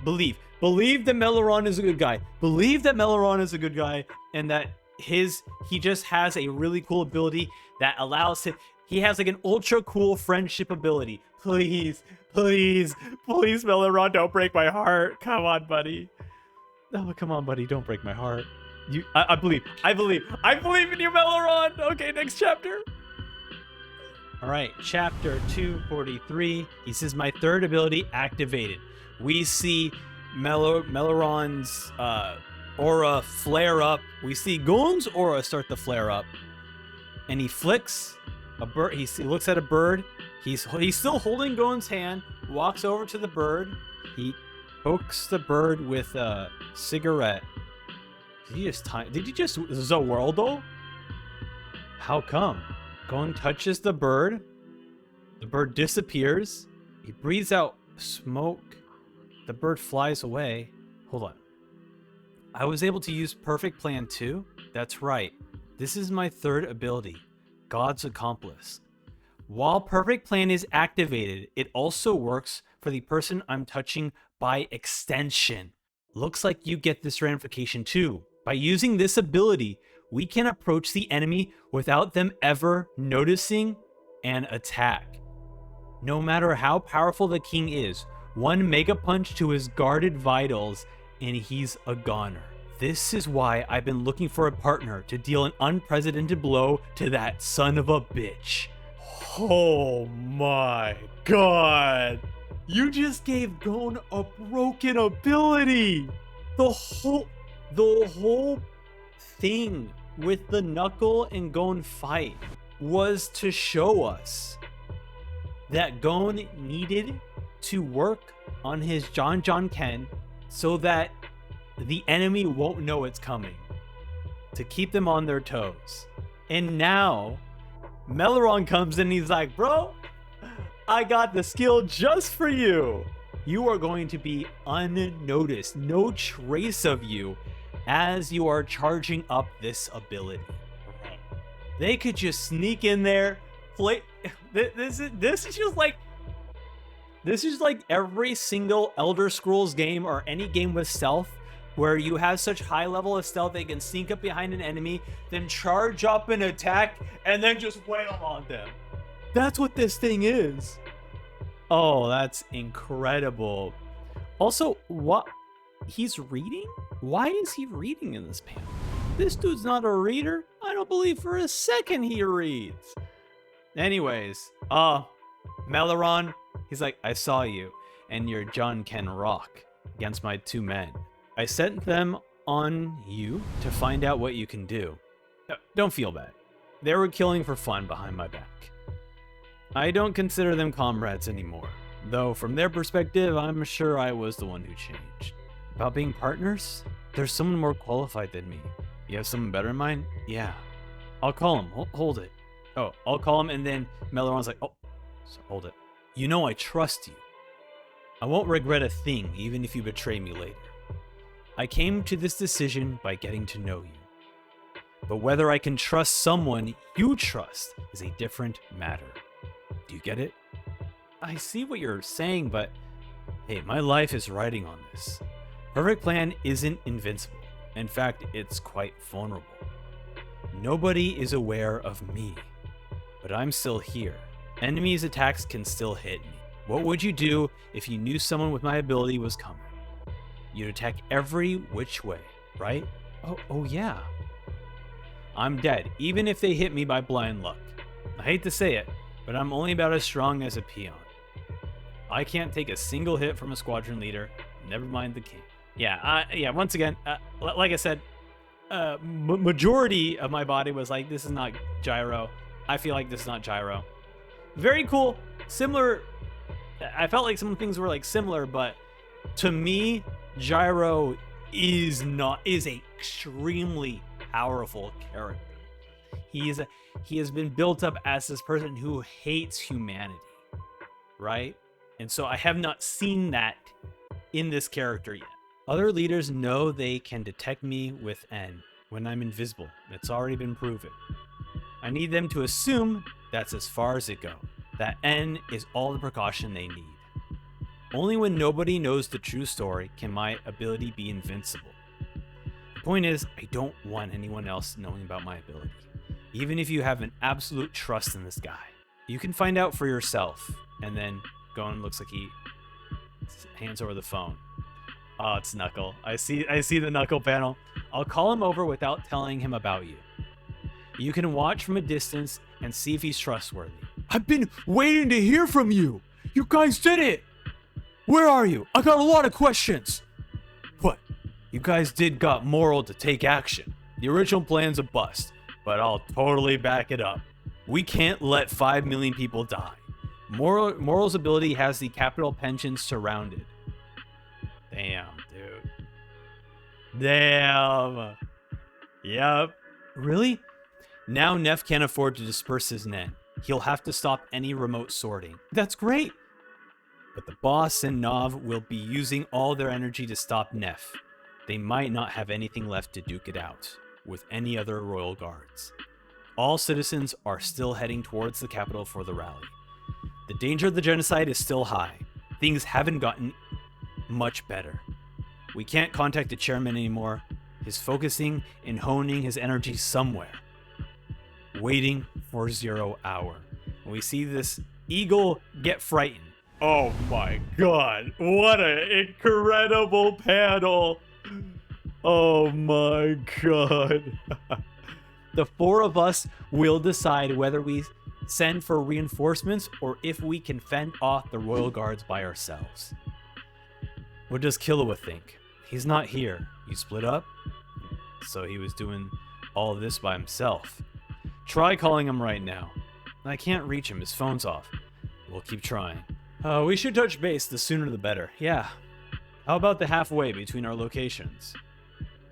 Believe that Melaron is a good guy. Believe that Melaron is a good guy, and that he just has a really cool ability that allows him. He has like an ultra cool friendship ability. Please, Melaron, don't break my heart. Come on, buddy. Oh, come on, buddy, don't break my heart. I believe in you, Melaron. Okay, next chapter. All right, chapter 243. He says, my third ability activated. We see Melaron's aura flare up. We see Gon's aura start to flare up. And he flicks a bird. He looks at a bird. He's still holding Gon's hand, walks over to the bird. He pokes the bird with a cigarette. Did he just Zowaldo? How come? Gon touches the bird. The bird disappears. He breathes out smoke. The bird flies away. Hold on. I was able to use Perfect Plan 2? That's right. This is my third ability, God's Accomplice. While Perfect Plan is activated, it also works for the person I'm touching by extension. Looks like you get this ramification too. By using this ability, we can approach the enemy without them ever noticing and attack. No matter how powerful the king is, one mega punch to his guarded vitals and he's a goner. This is why I've been looking for a partner to deal an unprecedented blow to that son of a bitch. Oh my god. You just gave Gon a broken ability. The whole thing with the Knuckle and Gon fight was to show us that Gon needed to work on his John Ken so that the enemy won't know it's coming, to keep them on their toes. And now Melaron comes in and he's like, bro, I got the skill just for you. You are going to be unnoticed, no trace of you as you are charging up this ability. They could just sneak in there, play. This is just like every single Elder Scrolls game or any game with stealth where you have such high level of stealth they can sneak up behind an enemy, then charge up and attack, and then just wail on them. That's what this thing is. Oh, that's incredible. Also, what? He's reading? Why is he reading in this panel? This dude's not a reader. I don't believe for a second he reads. Anyways, Melaron, he's like, I saw you and your John Ken Rock against my 2 men. I sent them on you to find out what you can do. Don't feel bad. They were killing for fun behind my back. I don't consider them comrades anymore, though from their perspective, I'm sure I was the one who changed. About being partners? There's someone more qualified than me. You have someone better in mind? Yeah. I'll call him. Hold it. Oh, I'll call him, and then Melaron's like, oh, so hold it. You know I trust you. I won't regret a thing, even if you betray me later. I came to this decision by getting to know you. But whether I can trust someone you trust is a different matter. Do you get it? I see what you're saying, but hey, my life is riding on this. Perfect Plan isn't invincible. In fact, it's quite vulnerable. Nobody is aware of me, but I'm still here. Enemies' attacks can still hit me. What would you do if you knew someone with my ability was coming? You'd attack every which way, right? Oh yeah. I'm dead, even if they hit me by blind luck. I hate to say it, but I'm only about as strong as a peon. I can't take a single hit from a squadron leader, never mind the king. Yeah, once again, like I said, majority of my body was like, this is not Gyro. I feel like this is not Gyro. Very cool, similar. I felt like some things were like similar, but to me, Gyro is a extremely powerful character. He has been built up as this person who hates humanity, right? And so I have not seen that in this character yet. Other leaders know they can detect me with N when I'm invisible. It's already been proven. I need them to assume that's as far as it goes. That N is all the precaution they need. Only when nobody knows the true story can my ability be invincible. The point is, I don't want anyone else knowing about my ability. Even if you have an absolute trust in this guy. You can find out for yourself. And then Gon looks like he hands over the phone. Oh, it's Knuckle. I see the Knuckle panel. I'll call him over without telling him about you. You can watch from a distance and see if he's trustworthy. I've been waiting to hear from you. You guys did it. Where are you? I got a lot of questions. What? You guys got moral to take action. The original plan's a bust, but I'll totally back it up. We can't let 5 million people die. Moral's ability has the capital pension surrounded. Damn, dude. Damn. Yep. Really? Now Neff can't afford to disperse his net. He'll have to stop any remote sorting. That's great. But the boss and Nav will be using all their energy to stop Neff. They might not have anything left to duke it out with any other royal guards. All citizens are still heading towards the capital for the rally. The danger of the genocide is still high. Things haven't gotten much better. We can't contact the chairman anymore. He's focusing and honing his energy somewhere. Waiting for 0 hour. And we see this eagle get frightened. Oh my god, what an incredible panel. Oh my god. The 4 of us will decide whether we send for reinforcements or if we can fend off the royal guards by ourselves. What does Killua think? He's not here. You split up? So he was doing all of this by himself. Try calling him right now. I can't reach him. His phone's off. We'll keep trying. We should touch base. The sooner the better. Yeah. How about the halfway between our locations?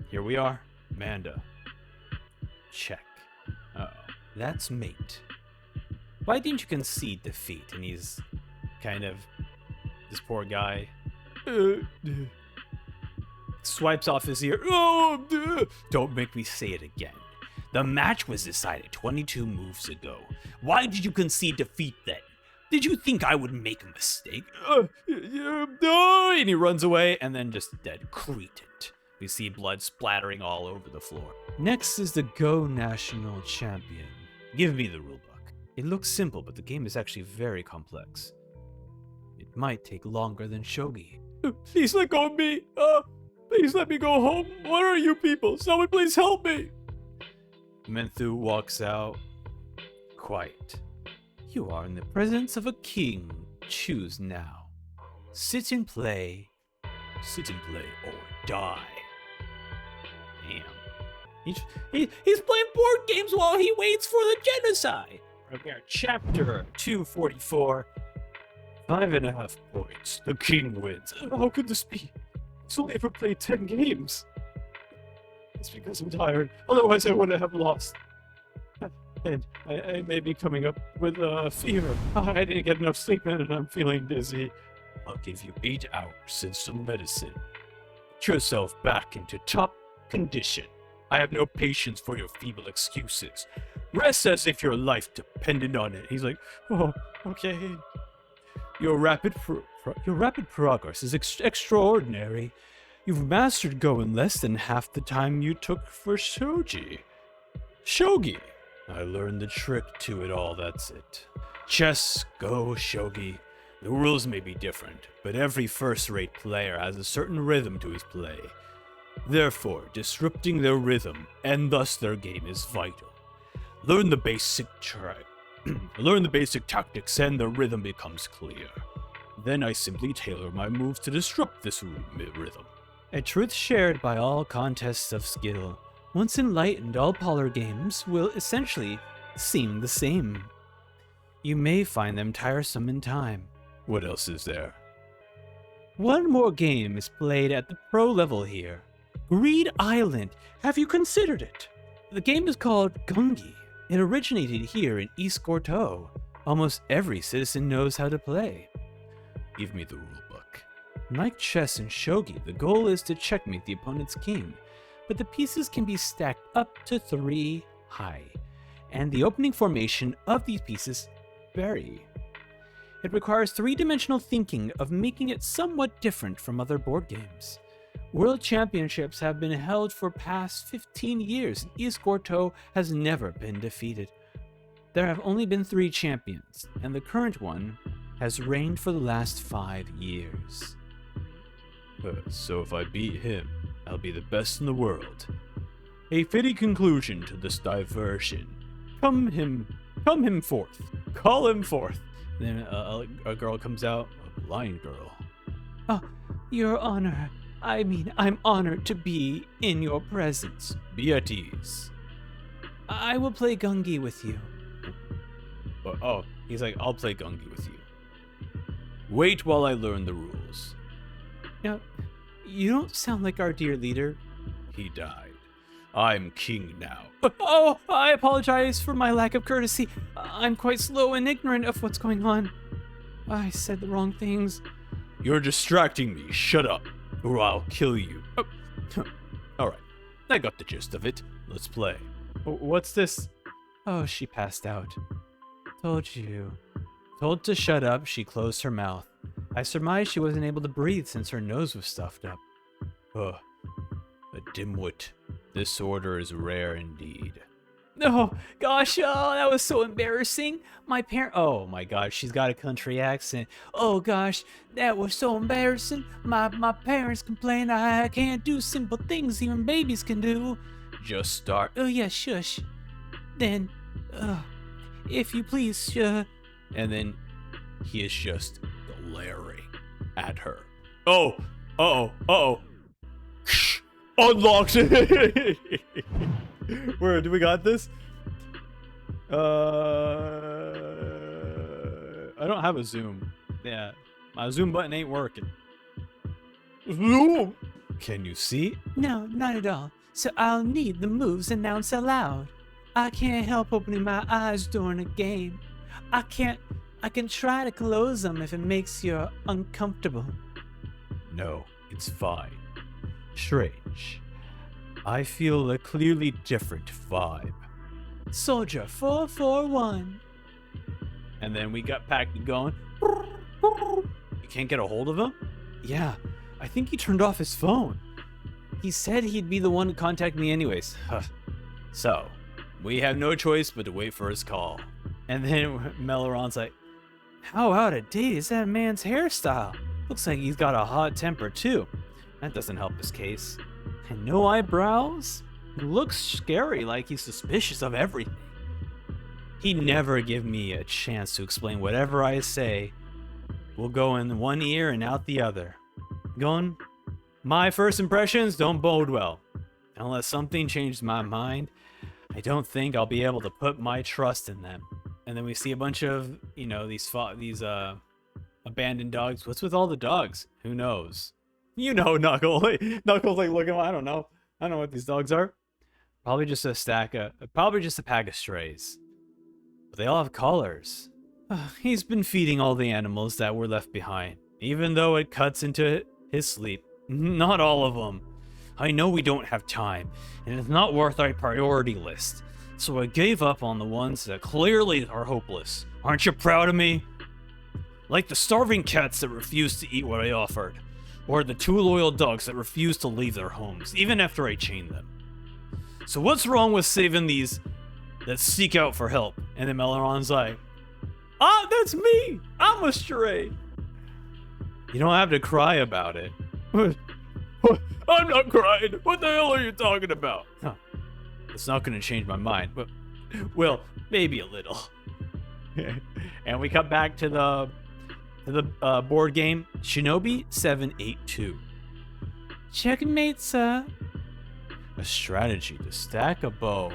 Here we are. Manda. Check. Uh-oh. That's mate. Why didn't you concede defeat? And he's kind of... This poor guy Swipes off his ear. Oh, don't make me say it again. The match was decided 22 moves ago. Why did you concede defeat then? Did you think I would make a mistake? No! And he runs away and then just dead. Cretin. We see blood splattering all over the floor. Next is the Go National Champion. Give me the rulebook. It looks simple, but the game is actually very complex. It might take longer than Shogi. Please let go of me. Please let me go home. What are you people? Someone please help me. Menthu walks out. Quiet. You are in the presence of a king. Choose now. Sit and play. Sit and play or die. Damn. He's playing board games while he waits for the genocide. Okay, chapter 244. 5.5 points. The king wins. How could this be? He's only ever played 10 games. It's because I'm tired. Otherwise, I wouldn't have lost. And I may be coming up with a fever. I didn't get enough sleep and I'm feeling dizzy. I'll give you 8 hours and some medicine. Get yourself back into top condition. I have no patience for your feeble excuses. Rest as if your life depended on it. He's like, oh, okay. Your rapid progress is extraordinary. You've mastered Go in less than half the time you took for Shogi. I learned the trick to it all, that's it. Chess, Go, Shogi. The rules may be different, but every first-rate player has a certain rhythm to his play. Therefore, disrupting their rhythm, and thus their game, is vital. Learn the basic tactics and the rhythm becomes clear. Then I simply tailor my moves to disrupt this rhythm. A truth shared by all contests of skill. Once enlightened, all parlor games will essentially seem the same. You may find them tiresome in time. What else is there? One more game is played at the pro level here. Greed Island. Have you considered it? The game is called Gungi. It originated here in East Gorto. Almost every citizen knows how to play. Give me the rulebook. Like chess and shogi, the goal is to checkmate the opponent's king, but the pieces can be stacked up to 3 high, and the opening formation of these pieces vary. It requires 3-dimensional thinking of making it somewhat different from other board games. World Championships have been held for past 15 years, and East Gorto has never been defeated. There have only been 3 champions, and the current one has reigned for the last 5 years. So if I beat him, I'll be the best in the world. A fitting conclusion to this diversion. Come him forth. Call him forth. Then a girl comes out, a blind girl. Oh, Your Honor, I'm honored to be in your presence. Be at ease. I will play Gungi with you. Oh, he's like, I'll play Gungi with you. Wait while I learn the rules. Now, you don't sound like our dear leader. He died. I'm king now. Oh, I apologize for my lack of courtesy. I'm quite slow and ignorant of what's going on. I said the wrong things. You're distracting me. Shut up, or I'll kill you. Oh. Alright, I got the gist of it. Let's play. What's this? Oh, she passed out. Told you. Told to shut up, she closed her mouth. I surmised she wasn't able to breathe since her nose was stuffed up. Ugh. A dimwit. This order is rare indeed. Oh, gosh, oh, that was so embarrassing. Oh my gosh, she's got a country accent. Oh gosh, that was so embarrassing. My parents complain I can't do simple things even babies can do. Just start. Oh yeah, shush. Then, if you please, And then he is just glaring at her. Oh, uh-oh. Unlocked. Where do we got this? I don't have a zoom. Yeah, my zoom button ain't working. Zoom. Can you see? No, not at all. So I'll need the moves announced aloud. I can't help opening my eyes during a game. I can try to close them if it makes you uncomfortable. No, it's fine. Strange. I feel a clearly different vibe. Soldier 441. And then we got Packy going. You can't get a hold of him? Yeah, I think he turned off his phone. He said he'd be the one to contact me anyways. So, we have no choice but to wait for his call. And then Melaron's like, how out of date is that man's hairstyle? Looks like he's got a hot temper too. That doesn't help his case. And no eyebrows? He looks scary, like he's suspicious of everything. He never give me a chance to explain whatever I say. We'll go in one ear and out the other. Going, my first impressions don't bode well. Unless something changes my mind, I don't think I'll be able to put my trust in them. And then we see a bunch of, these abandoned dogs. What's with all the dogs? Who knows? You know, Knuckle. Knuckle's like, look, I don't know. I don't know what these dogs are. Probably just a pack of strays. But they all have collars. He's been feeding all the animals that were left behind, even though it cuts into his sleep. Not all of them. I know we don't have time, and it's not worth our priority list. So I gave up on the ones that clearly are hopeless. Aren't you proud of me? Like the starving cats that refused to eat what I offered. Or the 2 loyal dogs that refused to leave their homes, even after I chained them. So what's wrong with saving these that seek out for help? And then Melaron's like, that's me! I'm a stray! You don't have to cry about it. I'm not crying! What the hell are you talking about? It's not gonna change my mind, but, well, maybe a little. And we come back to the board game, Shinobi 782. Checkmate, sir. A strategy to stack a bow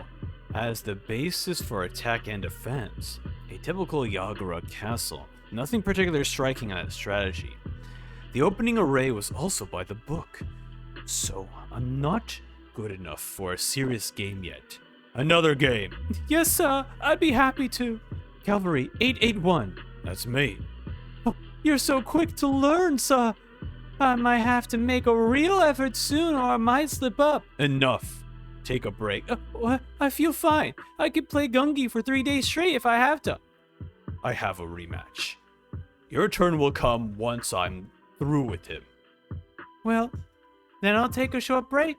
as the basis for attack and defense. A typical Yagura castle. Nothing particularly striking on that strategy. The opening array was also by the book. So, I'm not good enough for a serious game yet. Another game. Yes, sir. I'd be happy to. Cavalry 881. That's me. Oh, you're so quick to learn, sir. I might have to make a real effort soon or I might slip up. Enough. Take a break. What? I feel fine. I could play Gungi for 3 days straight if I have to. I have a rematch. Your turn will come once I'm through with him. Well, then I'll take a short break.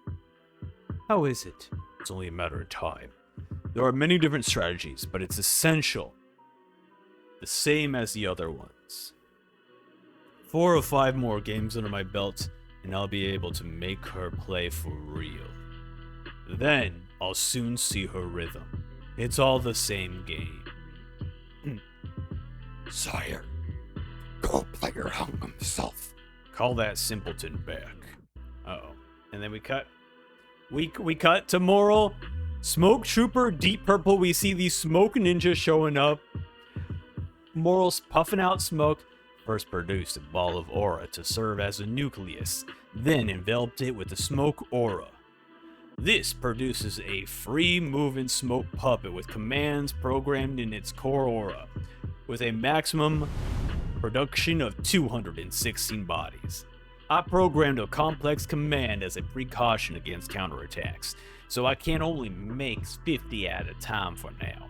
How is it? It's only a matter of time. There are many different strategies, but it's essential. The same as the other ones. 4 or 5 more games under my belt, and I'll be able to make her play for real. Then, I'll soon see her rhythm. It's all the same game. Sire, go player hung himself. Call that simpleton back. Uh-oh. And then we cut. We cut to Moral. Smoke Trooper, Deep Purple. We see these smoke ninjas showing up. Moral's puffing out smoke. First produced a ball of aura to serve as a nucleus, then enveloped it with the smoke aura. This produces a free-moving smoke puppet with commands programmed in its core aura, with a maximum production of 216 bodies. I programmed a complex command as a precaution against counterattacks, so I can only make 50 at a time for now,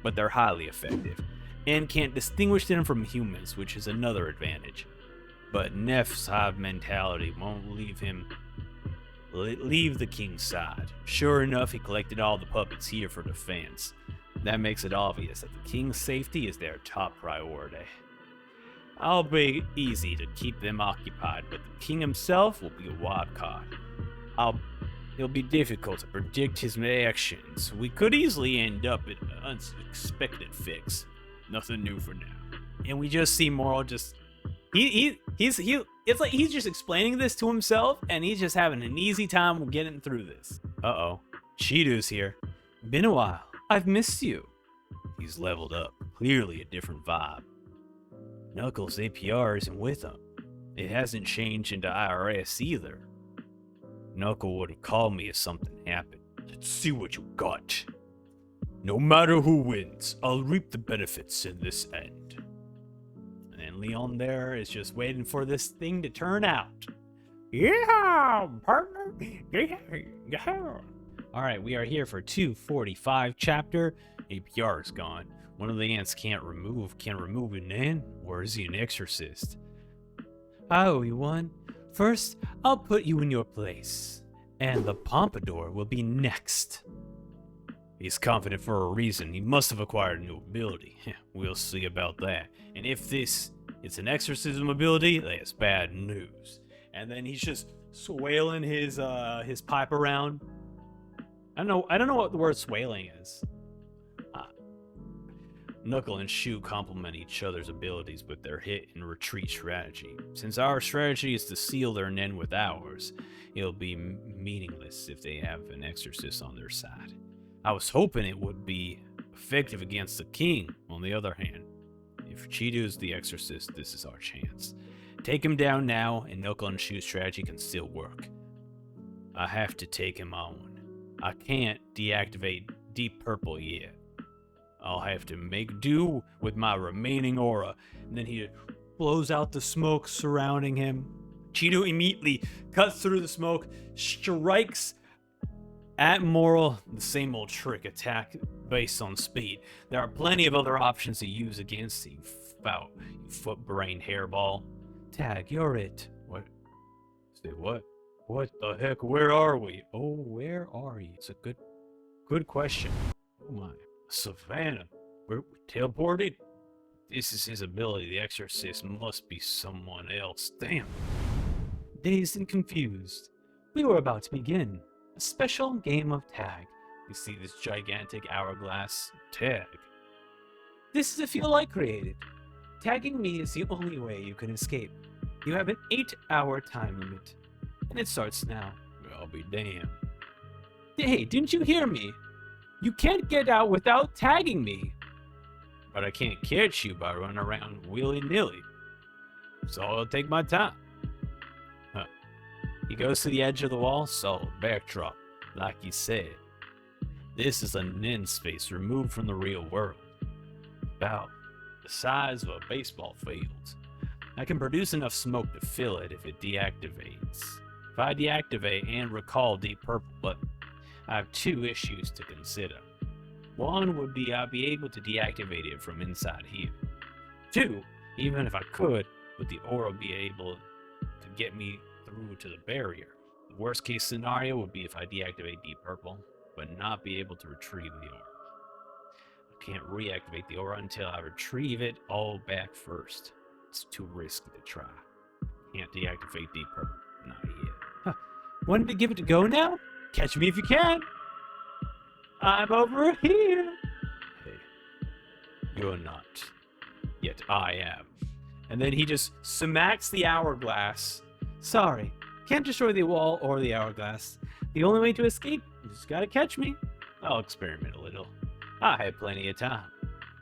but they're highly effective, and can't distinguish them from humans, which is another advantage. But Neff's hive mentality won't leave the king's side. Sure enough, he collected all the puppets here for defense. That makes it obvious that the king's safety is their top priority. I'll be easy to keep them occupied, but the king himself will be a wild card. It'll be difficult to predict his actions. We could easily end up in an unexpected fix. Nothing new for now. And we just see Moral just it's like he's just explaining this to himself and he's just having an easy time getting through this. Uh-oh. Shido's here. Been a while. I've missed you. He's leveled up. Clearly a different vibe. Knuckles' APR isn't with him. It hasn't changed into IRS either. Knuckle would have called me if something happened. Let's see what you got. No matter who wins, I'll reap the benefits in this end. And Leon there is just waiting for this thing to turn out. Yeah, partner. Yeah. All right, we are here for 245 chapter. APR is gone. One of the ants can't remove an ant, or is he an exorcist? I owe you one. First, I'll put you in your place, and the pompadour will be next. He's confident for a reason. He must have acquired a new ability. We'll see about that. And if this is an exorcism ability, that's bad news. And then he's just swailing his pipe around. I don't know what the word swailing is. Knuckle and Shoe complement each other's abilities with their hit and retreat strategy. Since our strategy is to seal their Nen with ours, it'll be meaningless if they have an exorcist on their side. I was hoping it would be effective against the king. On the other hand, if Cheeto is the exorcist, this is our chance. Take him down now, and Knuckle and Shoe's strategy can still work. I have to take him on. I can't deactivate Deep Purple yet. I'll have to make do with my remaining aura. And then he blows out the smoke surrounding him. Cheeto immediately cuts through the smoke, strikes at Moral, the same old trick, attack based on speed. There are plenty of other options to use against you, you foot-brained hairball. Tag, you're it. What? Say what? What the heck? Where are we? Oh, where are you? It's a good question. Oh my. Savannah. We're teleported? This is his ability. The exorcist must be someone else. Damn. Dazed and confused, we were about to begin a special game of tag. You see this gigantic hourglass tag. This is a fuel I created. Tagging me is the only way you can escape. You have an 8-hour time limit, and it starts now. I'll be damned. Hey, didn't you hear me? You can't get out without tagging me. But I can't catch you by running around willy-nilly. So I'll take my time. Huh. He goes to the edge of the wall, solid backdrop, like he said. This is a Nen space removed from the real world. About the size of a baseball field. I can produce enough smoke to fill it if it deactivates. If I deactivate and recall Deep Purple, but I have two issues to consider. One would be I'd be able to deactivate it from inside here. Two, even if I could, would the aura be able to get me through to the barrier? The worst case scenario would be if I deactivate Deep Purple, but not be able to retrieve the aura. I can't reactivate the aura until I retrieve it all back first. It's too risky to try. Can't deactivate Deep Purple, not yet. Huh. Wanted to give it a go now? Catch me if you can. I'm over here. Hey, you're not. Yet I am. And then he just smacks the hourglass. Sorry, can't destroy the wall or the hourglass. The only way to escape, you just gotta catch me. I'll experiment a little. I had plenty of time.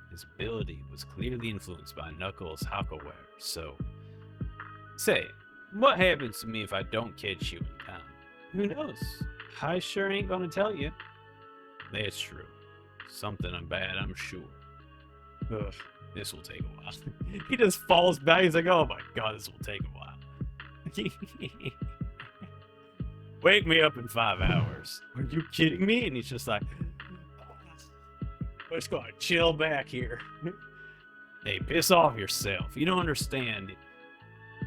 His ability was clearly influenced by Knuckles' Hakaware, so... Say, what happens to me if I don't catch you in time? Who knows? I sure ain't gonna tell you. That's true. Something bad, I'm sure. Ugh, this will take a while. He just falls back. He's like, oh my god, this will take a while. Wake me up in 5 hours. Are you kidding me? And he's just like, let's go chill back here. Hey, piss off yourself. You don't understand.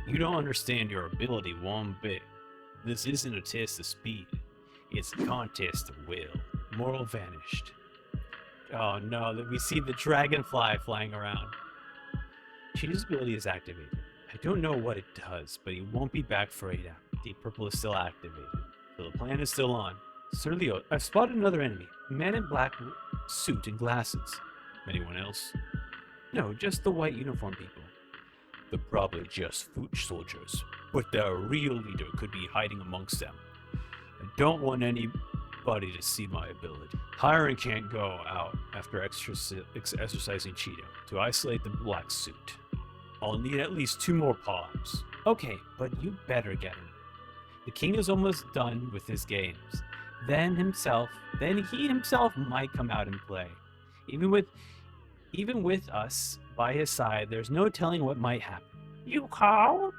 You don't understand your ability one bit. This isn't a test of speed. It's a contest of will. Moral vanished. Oh no, we see the dragonfly flying around. Cheetah's ability is activated. I don't know what it does, but he won't be back for 8 hours. Deep Purple is still activated, so the plan is still on. Sir Leo, I've spotted another enemy. A man in black suit and glasses. Anyone else? No, just the white uniform people. They're probably just foot soldiers, but their real leader could be hiding amongst them. I don't want anybody to see my ability. Hiring can't go out after exercising Cheetah to isolate the black suit. I'll need at least 2 more palms. Okay, but you better get him. The king is almost done with his games. Then he himself might come out and play. Even with us by his side, there's no telling what might happen. You called?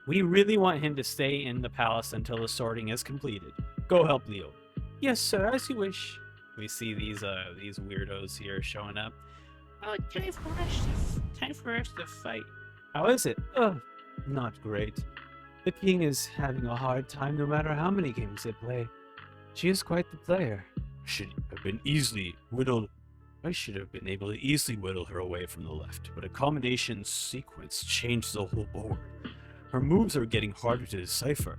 We really want him to stay in the palace until the sorting is completed. Go help Leo. Yes, sir, as you wish. We see these weirdos here showing up. Oh, time for us to fight. How is it? Not great. The king is having a hard time no matter how many games they play. She is quite the player. I should have been able to easily whittle her away from the left, but a combination sequence changed the whole board. Her moves are getting harder to decipher.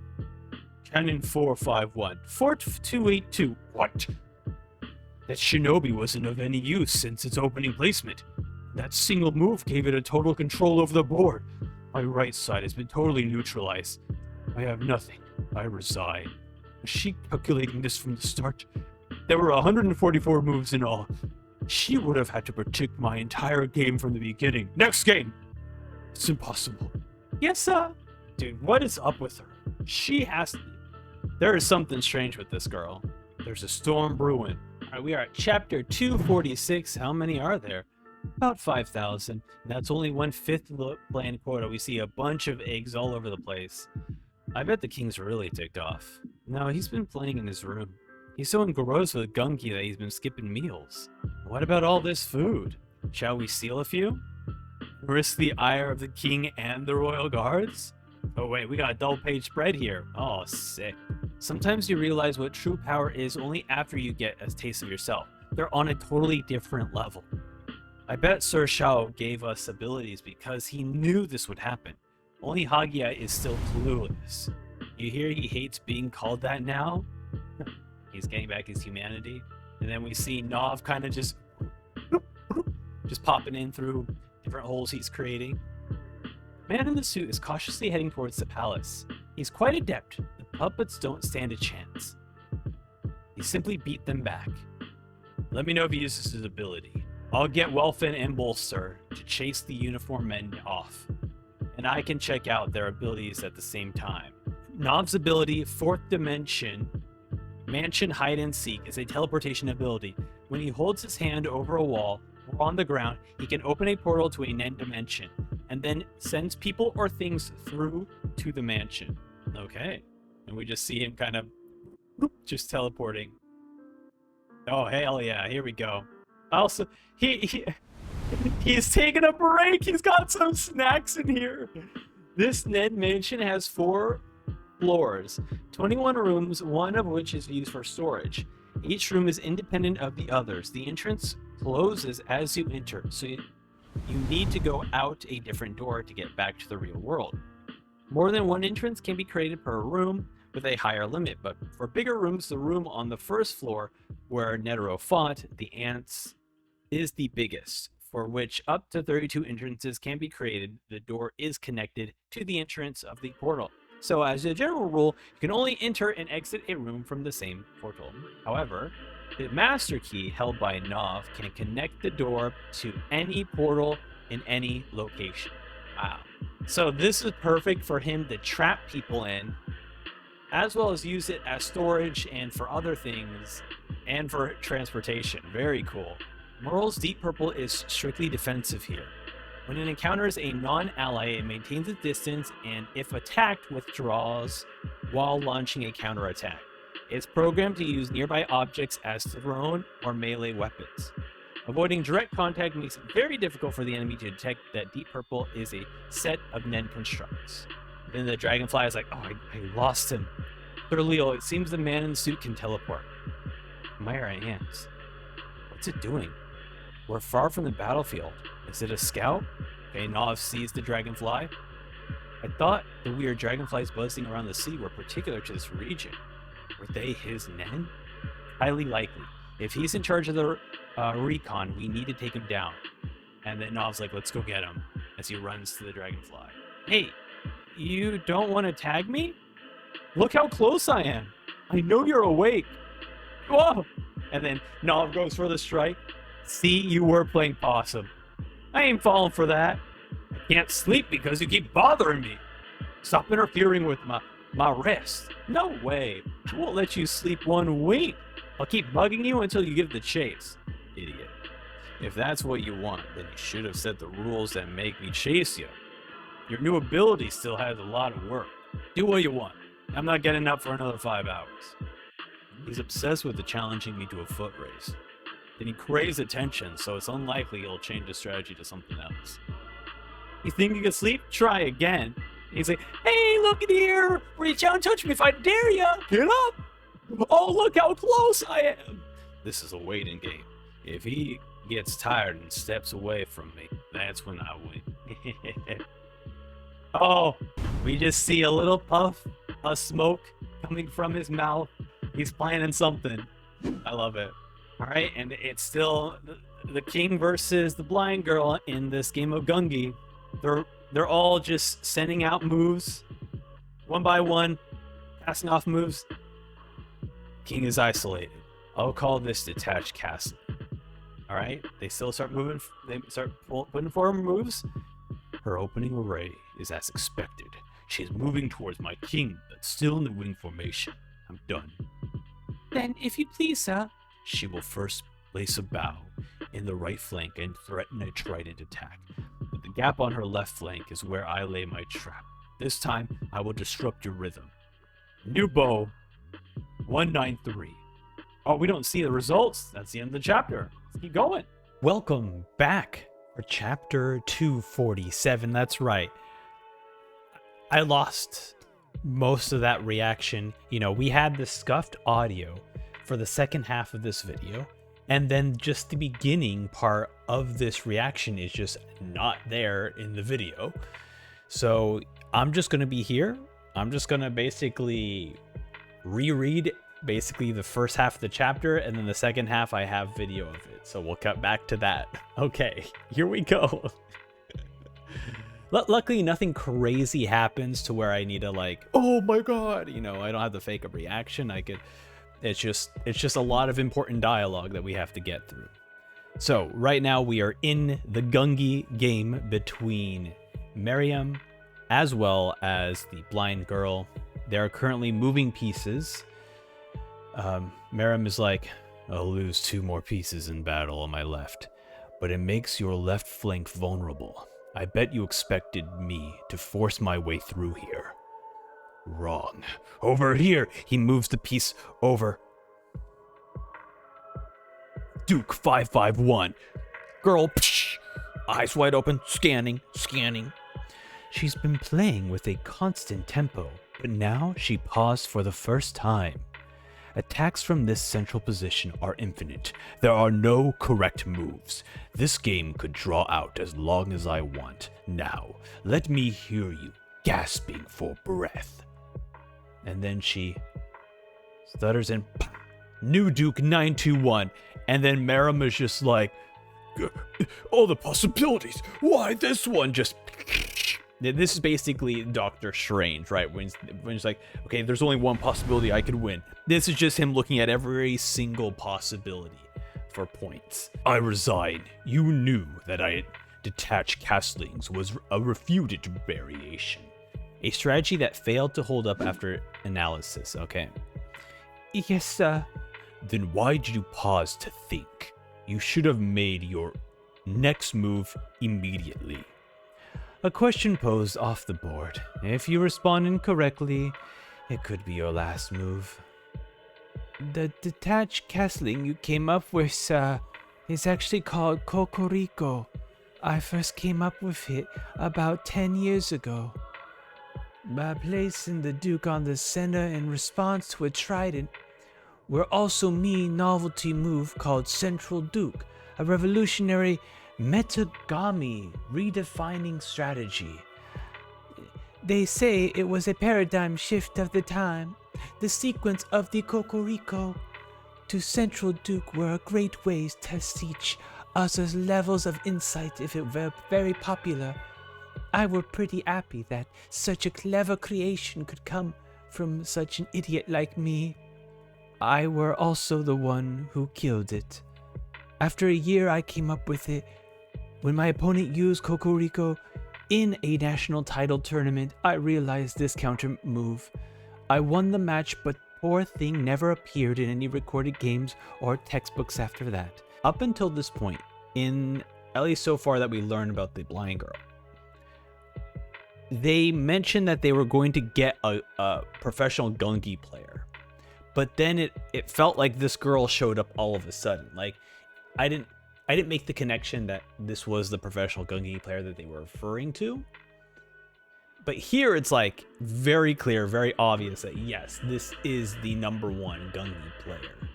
Cannon 451, Fort 282. What? That shinobi wasn't of any use since its opening placement. That single move gave it a total control over the board. My right side has been totally neutralized. I have nothing. I resign. Was she calculating this from the start? There were 144 moves in all. She would have had to predict my entire game from the beginning. Next game! It's impossible. Yes, sir. Dude, what is up with her? She has to... There is something strange with this girl. There's a storm brewing. Alright, we are at chapter 246. How many are there? About 5,000. That's only 1/5 of the planned quota. We see a bunch of eggs all over the place. I bet the king's really ticked off. No, he's been playing in his room. He's so engrossed with Gunky that he's been skipping meals. What about all this food? Shall we steal a few? Risk the ire of the king and the royal guards? Oh wait, we got a double page spread here. Oh, sick. Sometimes you realize what true power is only after you get a taste of yourself. They're on a totally different level. I bet Sir Shao gave us abilities because he knew this would happen. Only Hagia is still clueless. You hear he hates being called that now? He's getting back his humanity. And then we see Nov kind of just popping in through different holes he's creating. Man in the suit is cautiously heading towards the palace. He's quite adept. The puppets don't stand a chance. He simply beat them back. Let me know if he uses his ability. I'll get Welfin and Bolster to chase the uniformed men off. And I can check out their abilities at the same time. Nov's ability, Fourth Dimension, Mansion Hide and Seek, is a teleportation ability. When he holds his hand over a wall or on the ground, he can open a portal to a Nen dimension, and then sends people or things through to the mansion. Okay. And we just see him kind of just teleporting. Oh, hell yeah, here we go. Also, he's taking a break. He's got some snacks in here. This Nen mansion has 4 floors, 21 rooms, one of which is used for storage. Each room is independent of the others. The entrance closes as you enter, so you need to go out a different door to get back to the real world. More than one entrance can be created per room with a higher limit, but for bigger rooms, the room on the first floor where Netero fought the ants is the biggest, for which up to 32 entrances can be created. The door is connected to the entrance of the portal. So as a general rule, you can only enter and exit a room from the same portal. However, the master key held by Nov can connect the door to any portal in any location. Wow. So this is perfect for him to trap people in, as well as use it as storage and for other things, and for transportation. Very cool. Merle's Deep Purple is strictly defensive here. When it encounters a non-ally, it maintains its distance, and if attacked, withdraws while launching a counterattack. It's programmed to use nearby objects as thrown or melee weapons. Avoiding direct contact makes it very difficult for the enemy to detect that Deep Purple is a set of Nen constructs. Then the dragonfly is like, oh, I lost him. Sir Leo, it seems the man in the suit can teleport. Myra ants. What's it doing? We're far from the battlefield. Is it a scout? Okay, Nov sees the dragonfly. I thought the weird dragonflies buzzing around the sea were particular to this region. Were they his Nen? Highly likely. If he's in charge of the recon, we need to take him down. And then Nov's like, let's go get him, as he runs to the dragonfly. Hey, you don't want to tag me? Look how close I am. I know you're awake. Whoa! And then Nov goes for the strike. See, you were playing possum. I ain't falling for that. I can't sleep because you keep bothering me. Stop interfering with my rest. No way. I won't let you sleep one wink. I'll keep bugging you until you give the chase. Idiot. If that's what you want, then you should have set the rules that make me chase you. Your new ability still has a lot of work. Do what you want. I'm not getting up for another 5 hours. He's obsessed with challenging me to a foot race. Then he craves attention, so it's unlikely he'll change his strategy to something else. You think you can sleep? Try again. And he's like, hey, look at here! Reach out and touch me if I dare ya! Get up! Oh, look how close I am! This is a waiting game. If he gets tired and steps away from me, that's when I win. Oh, we just see a little puff of smoke coming from his mouth. He's planning something. I love it. All right, and it's still the king versus the blind girl in this game of Gungi. They're all just sending out moves, one by one, passing off moves. King is isolated. I'll call this detached castle. All right, they still start moving. They start putting forward moves. Her opening array is as expected. She is moving towards my king, but still in the wing formation. I'm done. Then, if you please, sir. She will first place a bow in the right flank and threaten a trident attack. But the gap on her left flank is where I lay my trap. This time, I will disrupt your rhythm. New bow, 193. Oh, we don't see the results. That's the end of the chapter. Let's keep going. Welcome back for chapter 247. That's right. I lost most of that reaction. You know, we had the scuffed audio for the second half of this video, and then just the beginning part of this reaction is just not there in the video. So I'm just going to be here. I'm just going to basically reread basically the first half of the chapter, and then the second half I have video of it. So we'll cut back to that. Okay, here we go. Luckily, nothing crazy happens to where I need to like, oh my god, you know, I don't have to fake a reaction. It's just a lot of important dialogue that we have to get through. So right now we are in the Gungi game between Miriam as well as the blind girl. There are currently moving pieces. Miriam is like, I'll lose 2 more pieces in battle on my left, but it makes your left flank vulnerable. I bet you expected me to force my way through here. Wrong. Over here. He moves the piece over. Duke 551. Girl, psh, eyes wide open, scanning. She's been playing with a constant tempo, but now she paused for the first time. Attacks from this central position are infinite. There are no correct moves. This game could draw out as long as I want. Now, let me hear you gasping for breath. And then she stutters and pop, New Duke 921. And then Miriam is just like, all the possibilities. Why this one just... This is basically Doctor Strange, right? When he's like, okay, there's only one possibility I could win. This is just him looking at every single possibility for points. I resign. You knew that detached castlings was a refuted variation. A strategy that failed to hold up after analysis, okay? Yes, sir. Then why did you pause to think? You should have made your next move immediately. A question posed off the board. If you respond incorrectly, it could be your last move. The detached castling you came up with, sir, is actually called Cocorico. I first came up with it about 10 years ago. By placing the Duke on the center in response to a trident, we're also me novelty move called Central Duke, a revolutionary Metagami redefining strategy. They say it was a paradigm shift of the time. The sequence of the Cocorico to Central Duke were great ways to teach us as levels of insight if it were very popular. I were pretty happy that such a clever creation could come from such an idiot like me. I were also the one who killed it. After a year I came up with it. When my opponent used Cocorico in a national title tournament, I realized this counter move. I won the match, but poor thing never appeared in any recorded games or textbooks after that. Up until this point, at least so far that we learned about the blind girl, they mentioned that they were going to get a professional Gungi player, but then it felt like this girl showed up all of a sudden. Like I didn't make the connection that this was the professional Gungi player that they were referring to. But here it's like very clear, very obvious that yes, this is the number 1 Gungi player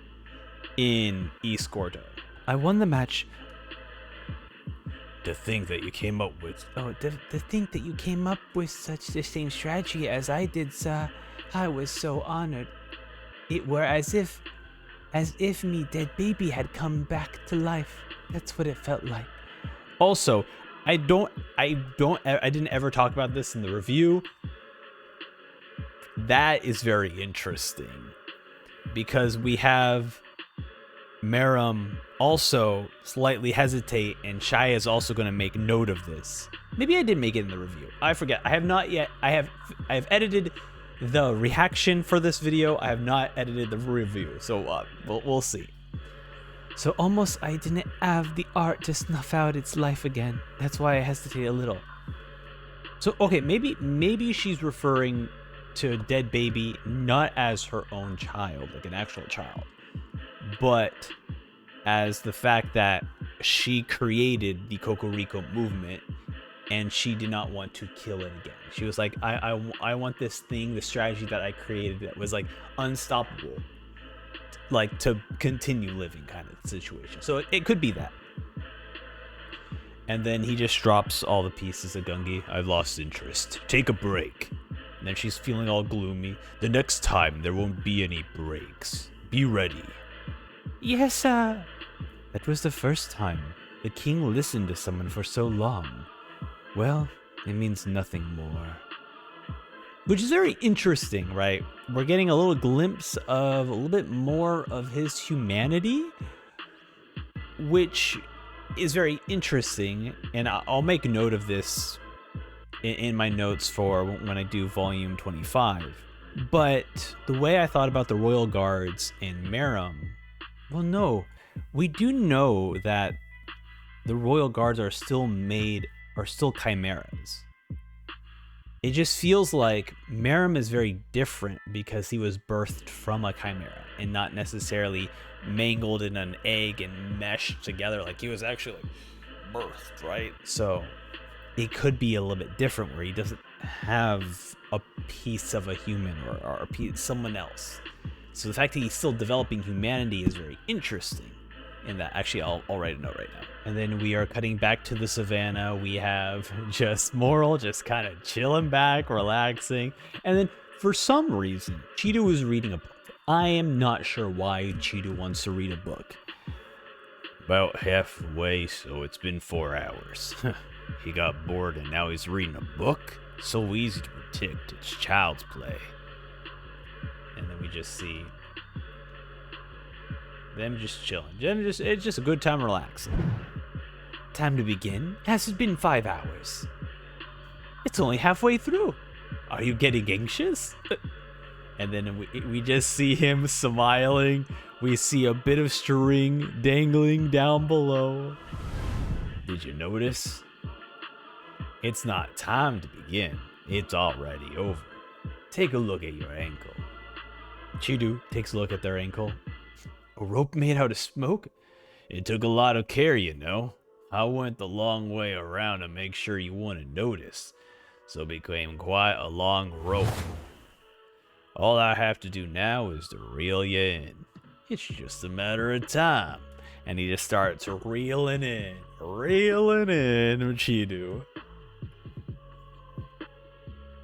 in East Gordo. I won the match. To think that you came up with... Oh, to think that you came up with such the same strategy as I did, sir. I was so honored. It were as if me dead baby had come back to life. That's what it felt like. Also, I didn't ever talk about this in the review. That is very interesting because we have Meram also slightly hesitate, and Shia is also going to make note of this. Maybe I did make it in the review. I forget. I have not yet. I have edited the reaction for this video. I have not edited the review, so we'll see. So almost I didn't have the art to snuff out its life again. That's why I hesitate a little. So okay, maybe she's referring to a dead baby not as her own child, like an actual child, but as the fact that she created the Cocorico movement and she did not want to kill it again. She was like, I want this thing, the strategy that I created that was like unstoppable, like to continue living kind of situation. So it could be that. And then he just drops all the pieces of Gungi. I've lost interest. Take a break. And then she's feeling all gloomy. The next time there won't be any breaks. Be ready. Yes, sir. That was the first time the king listened to someone for so long. Well, it means nothing more. Which is very interesting, right? We're getting a little glimpse of a little bit more of his humanity, which is very interesting. And I'll make note of this in my notes for when I do volume 25. But the way I thought about the Royal Guards in Meram, well, no. We do know that the Royal Guards are still chimeras. It just feels like Meram is very different because he was birthed from a chimera and not necessarily mangled in an egg and meshed together. Like he was actually like birthed, right? So it could be a little bit different where he doesn't have a piece of a human or a piece, someone else. So the fact that he's still developing humanity is very interesting. In that, actually, I'll write a note right now. And then we are cutting back to the savannah. We have just Moral just kind of chilling back, relaxing. And then for some reason, Cheeto is reading a book. I am not sure why Cheeto wants to read a book. About halfway, so it's been 4 hours. He got bored and now he's reading a book? So easy to predict. It's child's play. And then we just see them just chilling. It's just a good time relaxing. Time to begin? Has it been 5 hours? It's only halfway through. Are you getting anxious? And then we just see him smiling. We see a bit of string dangling down below. Did you notice? It's not time to begin. It's already over. Take a look at your ankle. Chidu takes a look at their ankle. A rope made out of smoke? It took a lot of care, you know. I went the long way around to make sure you wouldn't notice, so it became quite a long rope. All I have to do now is to reel you in. It's just a matter of time. And he just starts reeling in Chidu.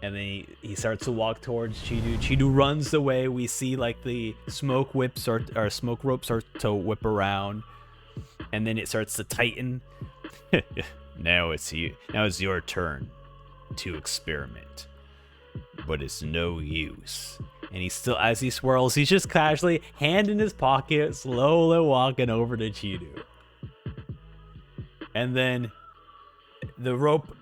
And then he starts to walk towards Chidu. Chidu runs away. We see like the smoke whips or smoke ropes start to whip around. And then it starts to tighten. Now it's your turn to experiment. But it's no use. And he's still, as he swirls, he's just casually, hand in his pocket, slowly walking over to Chidu. And then the rope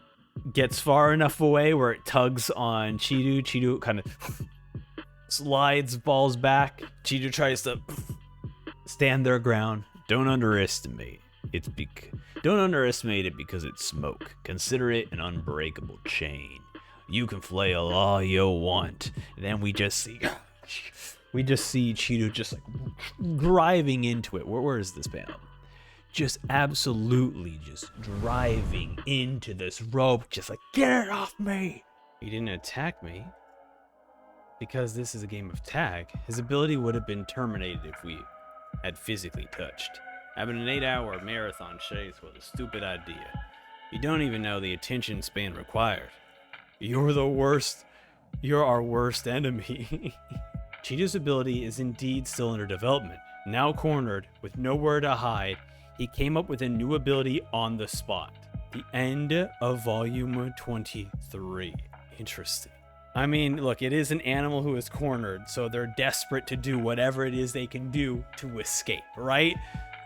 gets far enough away where it tugs on Chidu. Chidu kind of slides, falls back. Chidu tries to stand their ground. Don't underestimate it because it's smoke. Consider it an unbreakable chain. You can flail all you want. And then we just see Cheeto just like driving into it. Where is this panel? Just absolutely just driving into this rope, just like, get it off me. He didn't attack me. Because this is a game of tag, his ability would have been terminated if we had physically touched. Having an 8-hour marathon chase was a stupid idea. You don't even know the attention span required. You're the worst. You're our worst enemy. Cheeto's ability is indeed still under development. Now cornered, with nowhere to hide, he came up with a new ability on the spot. The end of volume 23. Interesting. I mean, look, it is an animal who is cornered, so they're desperate to do whatever it is they can do to escape, right?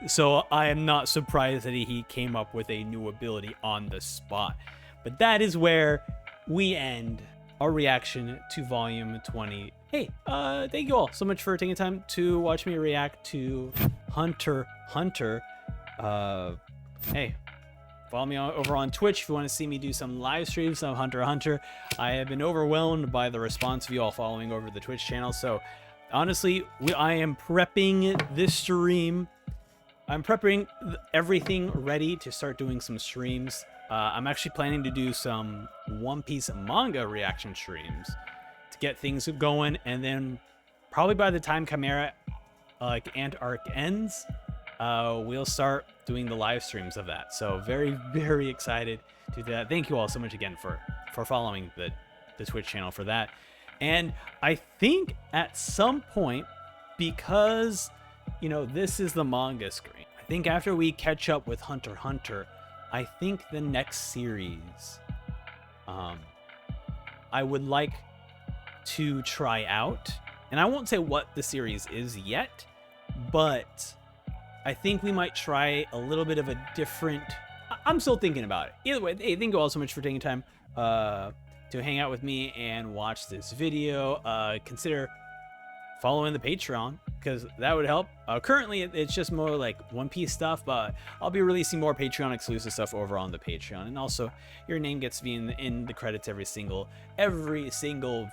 So I am not surprised that he came up with a new ability on the spot. But that is where we end our reaction to volume 20. Hey, thank you all so much for taking time to watch me react to Hunter x Hunter. Hey, follow me over on Twitch if you want to see me do some live streams of Hunter x Hunter. I have been overwhelmed by the response of you all following over the Twitch channel. So honestly, I am prepping this stream. I'm prepping everything ready to start doing some streams. I'm actually planning to do some One Piece manga reaction streams to get things going. And then probably by the time Chimera Ant Arc ends, we'll start doing the live streams of that. So very, very excited to do that. Thank you all so much again for following the Twitch channel for that. And I think at some point, because, you know, this is the manga screen, I think after we catch up with Hunter x Hunter, I think the next series, I would like to try out, and I won't say what the series is yet, but I think we might try a little bit of a different... I'm still thinking about it. Either way, hey, thank you all so much for taking time to hang out with me and watch this video. Consider following the Patreon, because that would help. Currently, it's just more like One Piece stuff, but I'll be releasing more Patreon exclusive stuff over on the Patreon. And also, your name gets to be in the credits every single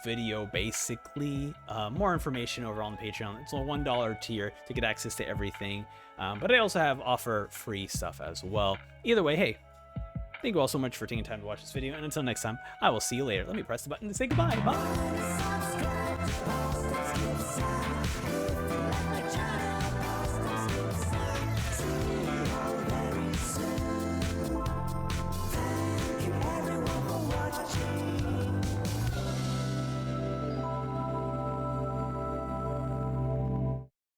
video, basically. More information over on the Patreon. It's a $1 tier to get access to everything. But I also offer free stuff as well. Either way, hey, thank you all so much for taking time to watch this video. And until next time, I will see you later. Let me press the button to say goodbye. Bye.